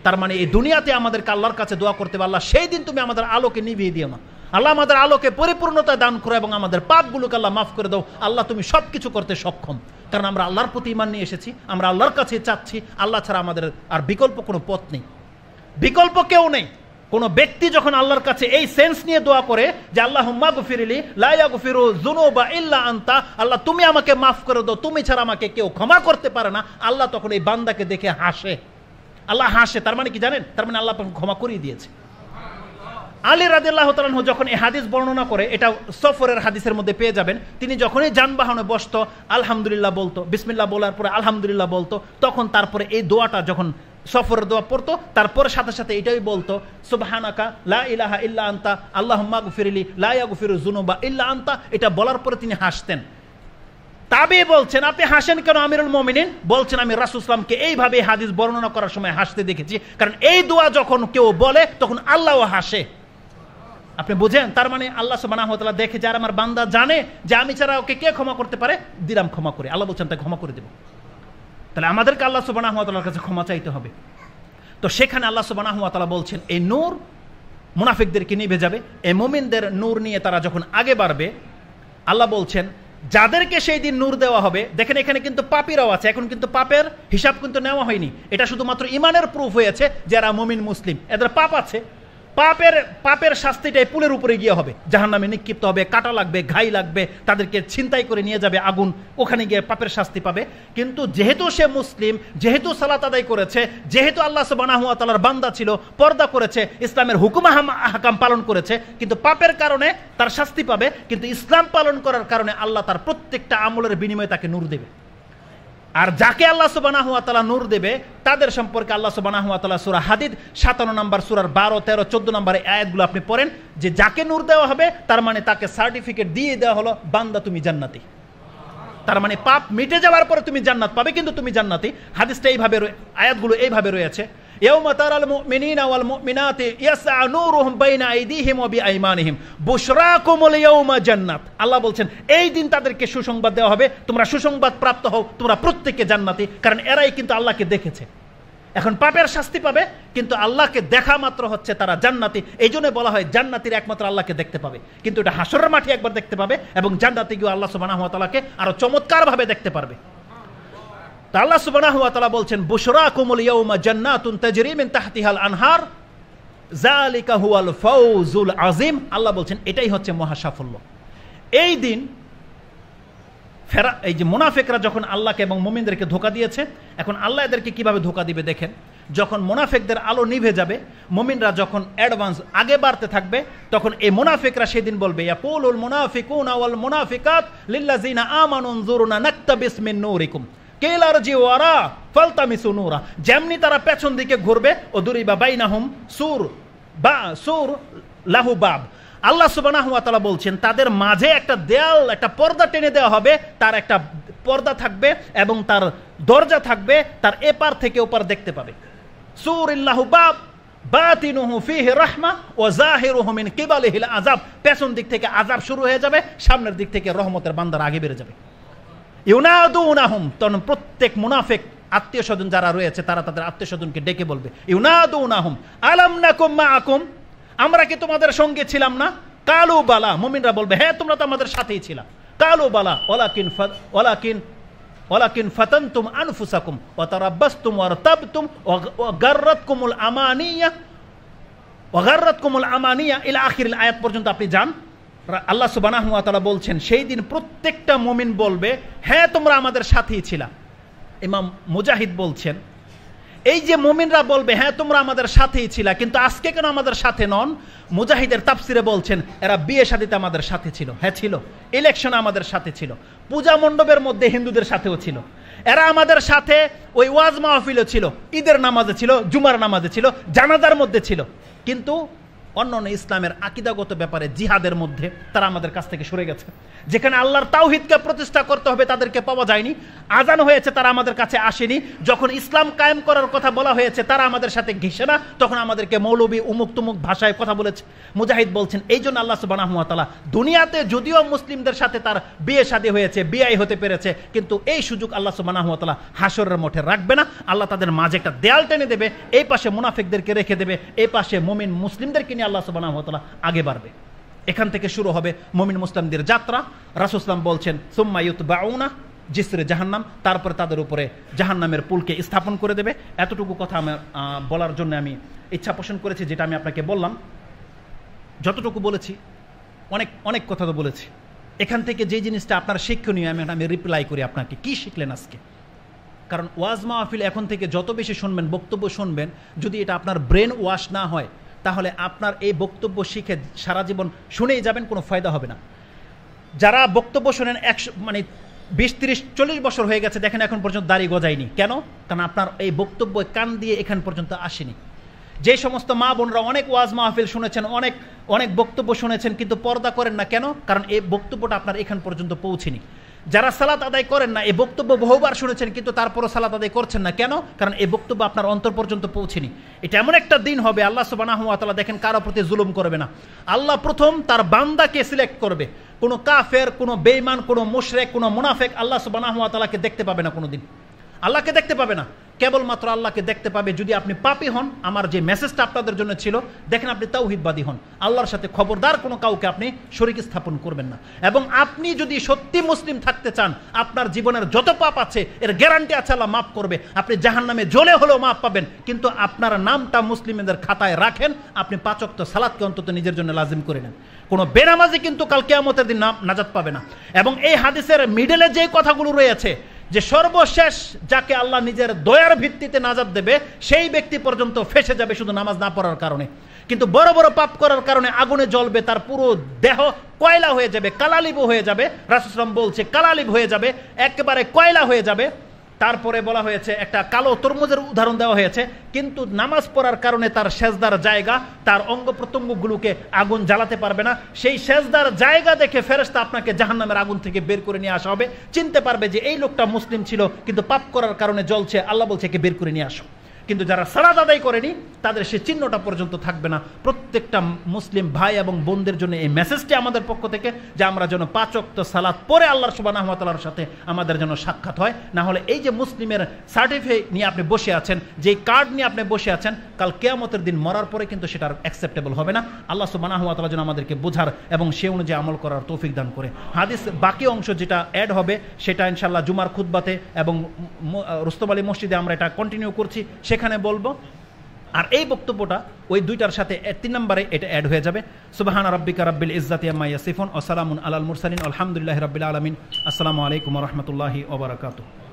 তার মানে এই দুনিয়াতে আমাদেরকে আল্লাহর কাছে দোয়া করতে হবে, আল্লাহ সেই দিন তুমি আমাদের আলোকে নিভিয়ে দিও না, আল্লাহ আমাদের আলোকে পরিপূর্ণতা দান করো এবং আমাদের পাপগুলোকে আল্লাহ মাফ করে দাও, আল্লাহ তুমি সবকিছু করতে সক্ষম। কারণ আমরা আল্লাহর প্রতি ঈমান নিয়ে এসেছি, আমরা আল্লাহর কাছে চাচ্ছি, আল্লাহ ছাড়া আমাদের আর বিকল্প কোনো পথ নেই, বিকল্প কেউ নেই। কোনো ব্যক্তি যখন আল্লাহর কাছে এই সেন্স নিয়ে দোয়া করে যে আল্লাহুম্মা গফিরলি লা ইয়াগফিরু যুনুবা ইল্লা আনতা, আল্লাহ তুমি আমাকে মাফ করে দাও, তুমি ছাড়া আমাকে কেউ ক্ষমা করতে পারে না, আল্লাহ তখন এই বান্দাকে দেখে হাসে, আল্লাহ হাসে। তার মানে কি জানেন? তার মানে আল্লাহ ক্ষমা করিয়ে দিয়েছে। আলী রাদিয়াল্লাহু তাআলা আনহু যখন এই হাদিস বর্ণনা করে, এটা সফরের হাদিসের মধ্যে পেয়ে যাবেন, তিনি যখনই যানবাহনে বসতো আলহামদুলিল্লাহ বলতো, বিসমিল্লাহ বলার পরে আলহামদুলিল্লাহ বলতো, তখন তারপরে এই দোয়াটা যখন সফরের দোয়া পড়তো, তারপরে সাথে সাথে এটাই বলতো সুবহানাকা লা ইলাহা ইল্লা আনতা আল্লাহুম্মা গফিরলি লা ইয়াগফিরু যুনুবা ইল্লা আনতা। এটা বলার পরে তিনি হাসতেন। তাবি বলছেন আপনি হাসেন কেন আমিরুল মুমিনিন? বলছেন আমি রাসূল সাল্লাল্লাহু আলাইহি ওয়াসাল্লামকে এইভাবে হাদিস বর্ণনা করার সময় হাসতে দেখেছি, কারণ এই দোয়া যখন কেউ বলে তখন আল্লাহও হাসে। আপনি বুঝেন? তার মানে আল্লাহ সুবহানাহু ওয়া তাআলা দেখে, যার আমার বান্দা জানে যে আমি ছাড়া ওকে কে ক্ষমা করতে পারে, দিলাম ক্ষমা করে, আল্লাহ বলছেন তাকে ক্ষমা করে দেব। তাহলে আমাদেরকে আল্লাহ সুবহানাহু ওয়া তাআলার কাছে ক্ষমা চাইতে হবে। তো সেখানে আল্লাহ সুবহানাহু ওয়া তাআলা বলছেন এই নূর মুনাফিকদেরকে নিভে যাবে, এই মুমিনদের নূর নিয়ে তারা যখন আগে বাড়বে, আল্লাহ বলছেন যাদেরকে সেই দিন নূর দেওয়া হবে। দেখেন এখানে কিন্তু পাপীরাও আছে, এখন কিন্তু পাপের হিসাব কিন্তু নেওয়া হয়নি, এটা শুধুমাত্র ঈমানের প্রুফ হয়েছে যারা মুমিন মুসলিম, এদের পাপ আছে। পাপের শাস্তিটাই পুলের উপরে গিয়ে হবে, জাহান্নামে নিক্ষিপ্ত হবে, কাটা লাগবে, ঘাই লাগবে, তাদেরকে ছিনতাই করে নিয়ে যাবে আগুন, ওখানে গিয়ে পাপের শাস্তি পাবে। কিন্তু যেহেতু সে মুসলিম, যেহেতু সালাত আদায় করেছে, যেহেতু আল্লাহ সুবহানাহু ওয়া তাআলার বান্দা ছিল, পর্দা করেছে, ইসলামের হুকুম আহকাম পালন করেছে, কিন্তু পাপের কারণে তার শাস্তি পাবে, কিন্তু ইসলাম পালন করার কারণে আল্লাহ তার প্রত্যেকটা আমলের বিনিময়ে তাকে নূর দেবে। আর যাকে আল্লাহ সুবহানাহু ওয়া তাআলা নূর দেবে তাদের সম্পর্কে আল্লাহ সুবহানাহু ওয়া তাআলা সূরা হাদিদ 57 নম্বর সূরার 12, 13, 14 নম্বরের আয়াতগুলো আপনি পড়েন, যে যাকে নূর দেওয়া হবে তার মানে তাকে সার্টিফিকেট দিয়ে দেওয়া হলো বান্দা তুমি জান্নাতি। তার মানে পাপ মিটে যাওয়ার পরে তুমি জান্নাত পাবে, কিন্তু তুমি জান্নাতি। হাদিসটা এইভাবে, আয়াতগুলো এইভাবে রয়েছে, ইয়াউমা তারাল মুমিনিনা ওয়াল মুমিনাতি ইয়াসআ নূরুহুম বাইনা আইদিহিম ওয়া বিআইমানিহিম বুশরাকুমুল ইয়াউমা জান্নাত। আল্লাহ বলছেন এই দিন তাদেরকে সুসংবাদ দেওয়া হবে, তোমরা সুসংবাদ প্রাপ্ত হও, তোমরা প্রত্যেকে জান্নাতি, কারণ এরাই কিন্তু আল্লাহকে দেখেছে। এখন পাপের শাস্তি পাবে, কিন্তু আল্লাহকে দেখা মাত্র হচ্ছে তারা জান্নাতি। এই জন্য বলা হয় জান্নাতির একমাত্র আল্লাহকে দেখতে পাবে, কিন্তু এটা হাসরের মাঠে একবার দেখতে পাবে, এবং জান্নাতে গিয়ে আল্লাহ সুবহানাহু ওয়া তাআলাকে আরো চমৎকারভাবে দেখতে পারবে। আল্লাহ সুবহানাহু ওয়া তাআলা বলছেন বুশরাকুমুল ইয়াউমা জান্নাতুন তাজরি মিন তাহতিহাল আনহার যালিকা হুয়াল ফাউজুল আযীম। আল্লাহ বলছেন এটাই হচ্ছে মহা সাফল্য। এই দিন এই যে মুনাফিকরা যখন আল্লাহকে এবং মুমিনদেরকে ধোঁকা দিয়েছে, এখন আল্লাহ এদেরকে কিভাবে ধোঁকা দিবে দেখেন। যখন মুনাফিকদের আলো নিভে যাবে, মুমিনরা যখন অ্যাডভান্স আগে বাড়তে থাকবে, তখন এই মুনাফিকরা সেদিন বলবে ইয়াকুলুল মুনাফিকুনা ওয়াল মুনাফিকাত লিল্লাযিনা আমানু উনজুরুনা নাকতাবিস মিন নূরিকুম যেমনি তারা পেছন দিকে ঘুরবে, ওদুরিবা বাইনাহুম সুর লাহু বাব। আল্লাহ সুবহানাহু ওয়া তাআলা বলছেন তাদের মাঝে একটা দেয়াল, একটা পর্দা টেনে দেওয়া হবে, তার একটা পর্দা থাকবে এবং তার দরজা থাকবে, তার এপার থেকে ওপার দেখতে পাবে। সুর ইল্লাহু বাব, বাতিনুহু ফীহি রাহমা ওয়া যাহিরুহু মিন কিবালিহিল আযাব, পেছন দিক থেকে আযাব শুরু হয়ে যাবে, সামনের দিক থেকে রহমতের বান্দার আগে বেড়ে যাবে। ইউনাদুনাহুম, তখন প্রত্যেক মুনাফিক আত্মীয় স্বজন যারা রয়েছে তারা তাদের আত্মীয় স্বজনকে ডেকে বলবে, ইউনাদুনাহুম আলাম নাকুম মাআকুম, আমরা কি তোমাদের সঙ্গে ছিলাম না? কালু বালা, মুমিনরা বলবে হ্যাঁ তোমরা তো আমাদের সাথেই ছিলা। কালু বালা ওয়ালাকিন ফাতানতুম আনফুসাকুম ওয়া তারাব্বাসতুম ওয়ারতাবতুম ওয়া গাররাতকুমুল আমানিয়া ইলা আখিরিল আয়াত পর্যন্ত আপনি যান। আল্লাহ সুবহানাহু ওয়া তাআলা বলছেন সেই দিন প্রত্যেকটা মুমিন বলবে হ্যাঁ তোমরা আমাদের সাথেই ছিলা। ইমাম মুজাহিদ বলছেন এই যে মুমিনরা বলবে হ্যাঁ তোমরা আমাদের সাথেই ছিলা, কিন্তু আজকে কেন আমাদের সাথে নন? মুজাহিদের তাফসিরে বলছেন এরা বিয়ে শাদীতে আমাদের সাথে ছিল, হ্যাঁ ছিল, ইলেকশনে আমাদের সাথে ছিল, পূজা মণ্ডপের মধ্যে হিন্দুদের সাথেও ছিল, এরা আমাদের সাথে ওই ওয়াজ মাহফিলে ছিল, ঈদের নামাজে ছিল, জুমার নামাজে ছিল, জানাজার মধ্যে ছিল, কিন্তু অন্যান্য ইসলামের আকীদাগত ব্যাপারে জিহাদের মধ্যে তারা আমাদের কাছ থেকে সরে গেছে। যেখানে আল্লাহর তাওহীদকে প্রতিষ্ঠা করতে হবে তাদেরকে পাওয়া যায়নি, আজান হয়েছে তারা আমাদের কাছে আসেনি, যখন ইসলাম কায়েম করার কথা বলা হয়েছে তারা আমাদের সাথে ঘেঁষে না, তখন আমাদেরকে মৌলবী উমুক তুমুক ভাষায় কথা বলেছে। মুজাহিদ বলছেন এই জন্য আল্লাহ সুবহানাহু ওয়া তাআলা দুনিয়াতে যদিও মুসলিমদের সাথে তার বিয়ে শাদী হয়েছে, বিয়াই হতে পেরেছে, কিন্তু এই সুযোগ আল্লাহ সুবহানাহু ওয়া তাআলা হাসরের মাঠে রাখবে না। আল্লাহ তাদের মাঝে একটা দেয়াল টেনে দেবে, এই পাশে মুনাফিকদেরকে রেখে দেবে, এই পাশে মুমিন মুসলিমদেরকে নিয়ে আল্লাহ সুবহানাহু ওয়া তাআলা আগে বাড়বে। এখান থেকে শুরু হবে মুমিন মুসলিমদের যাত্রা। রাসূল সাল্লাল্লাহু আলাইহি ওয়াসাল্লাম বলছেন সুম্মা ইউতবাউনা জিসরে জাহান্নাম, তারপরে তাদের উপরে জাহান্নামের পুলকে স্থাপন করে দেবে। এতটুকু কথা আমার বলার জন্য আমি ইচ্ছা পোষণ করেছি, যেটা আমি আপনাকে বললাম। যতটুকু বলেছি অনেক অনেক কথা তো বলেছি। এখান থেকে যে জিনিসটা আপনার শিক্ষণীয় আমি রিপ্লাই করি আপনাকে, কি শিখলেন আজকে? কারণ ওয়াজ মাহফিল এখন থেকে যত বেশি শুনবেন, বক্তব্য শুনবেন, যদি এটা আপনার ব্রেন ওয়াশ না হয় তাহলে আপনার এই বক্তব্য শিখে সারা জীবন শুনেই যাবেন, কোনো ফায়দা হবে না। যারা বক্তব্য শোনেন 20-30-40 বছর হয়ে গেছে, দেখেন এখন পর্যন্ত দাড়ি গজায়নি, কেন? কারণ আপনার এই বক্তব্য কান দিয়ে এখান পর্যন্ত আসেনি। যে সমস্ত মা বোনরা অনেক ওয়াজ মাহফিল শুনেছেন, অনেক অনেক বক্তব্য শুনেছেন, কিন্তু পর্দা করেন না, কেন? কারণ এই বক্তব্যটা আপনার এখান পর্যন্ত পৌঁছেনি। যারা সালাত আদায় করেন না, এই বক্তব্য বহুবার শুনেছেন কিন্তু তারপরও সালাত আদায় করছেন না, কেন? কারণ এই বক্তব্য আপনার অন্তর পর্যন্ত পৌঁছেনি। এটা এমন একটা দিন হবে, আল্লাহ সুবহানাহু ওয়া তাআলা দেখেন কারো প্রতি জুলুম করবে না। আল্লাহ প্রথম তার বান্দাকে সিলেক্ট করবে। কোনো কাফের, কোনো বেঈমান, কোনো মুশরিক, কোনো মুনাফিক আল্লাহ সুবহানাহু ওয়া তাআলাকে দেখতে পাবে না, কোনোদিন আল্লাহকে দেখতে পাবে না। কেবলমাত্র আল্লাহকে দেখতে পাবে যদি আপনি পাপী হন। আমার যে মেসেজটা আপনাদের জন্য ছিল, দেখেন আপনি তাওহীদবাদী হন, আল্লাহর সাথে খবরদার কোনো কাউকে আপনি শরীক স্থাপন করবেন না। এবং আপনি যদি সত্যি মুসলিম থাকতে চান, আপনার জীবনের যত পাপ আছে এর গ্যারান্টি আছে আল্লাহ মাফ করবে। আপনি জাহান্নামে জ্বলে হলেও মাফ পাবেন, কিন্তু আপনার নামটা মুসলিমদের খাতায় রাখেন। আপনি 5 ওয়াক্ত সালাতকে অন্তত নিজের জন্য লাজিম করে নেন। কোনো বেনামাজি কিন্তু কাল কিয়ামতের দিন নাজাত পাবে না। এবং এই হাদিসের মিডলে যে কথাগুলো রয়েছে, যে সর্বশেষ যাকে আল্লাহ নিজের দয়ার ভিত্তিতে নাজাত দেবে সেই ব্যক্তি পর্যন্ত ফেসে যাবে শুধু নামাজ না পড়ার কারণে। কিন্তু বড় বড় পাপ করার কারণে আগুনে জ্বলবে, তার পুরো দেহ কয়লা হয়ে যাবে, কালালিব হয়ে যাবে। রাসূল সাল্লাল্লাহু আলাইহি ওয়াসাল্লাম বলছে কালালিব হয়ে যাবে, একেবারে কয়লা হয়ে যাবে। তারপরে বলা হয়েছে একটা কালো তরমুজের উদাহরণ দেওয়া হয়েছে, কিন্তু নামাজ পড়ার কারণে তার সেজদার জায়গা, তার অঙ্গ প্রত্যঙ্গগুলোকে আগুন জ্বালাতে পারবে না। সেই সেজদার জায়গা দেখে ফেরেশতা আপনাকে জাহান্নামের আগুন থেকে বের করে নিয়ে আসা হবে। চিনতে পারবে যে এই লোকটা মুসলিম ছিল কিন্তু পাপ করার কারণে জ্বলছে, আল্লাহ বলছে একে বের করে নিয়ে আসো। কিন্তু যারা সালাত আদায় করেনি তাদের সে চিহ্নটা পর্যন্ত থাকবে না। প্রত্যেকটা মুসলিম ভাই এবং বোনদের জন্য এই মেসেজটি আমাদের পক্ষ থেকে, যে আমরা যেন 5 ওয়াক্ত সালাত পড়ে আল্লাহ সুবহানাহু ওয়া তাআলার সাথে আমাদের যেন সাক্ষাৎ হয়। না হলে এই যে মুসলিমের সার্টিফিকেট নিয়ে আপনি বসে আছেন, যে কার্ড নিয়ে আপনি বসে আছেন, কাল কিয়ামতের দিন মরার পরে কিন্তু সেটা অ্যাকসেপ্টেবল হবে না। আল্লাহ সুবহানাহু ওয়া তাআলা যেন আমাদেরকে বোঝার এবং সে অনুযায়ী আমল করার তৌফিক দান করে। হাদিস বাকি অংশ যেটা অ্যাড হবে সেটা ইনশাআল্লাহ জুমার খুতবাতে এবং রুস্তম আলী মসজিদে আমরা এটা কন্টিনিউ করছি, সেখানে বলবো। আর এই বক্তব্যটা ওই দুইটার সাথে 3 নম্বরে এটা অ্যাড হয়ে যাবে। সুবহানা রাব্বিকা রাব্বিল ইজ্জাতি আম্মা ইয়াসিফুন ওয়া সালামুন আলাল মুরসালিন আলহামদুলিল্লাহি রাব্বিল আলামিন। আসসালামু আলাইকুম ওয়া রাহমাতুল্লাহি ওয়া বারাকাতুহু।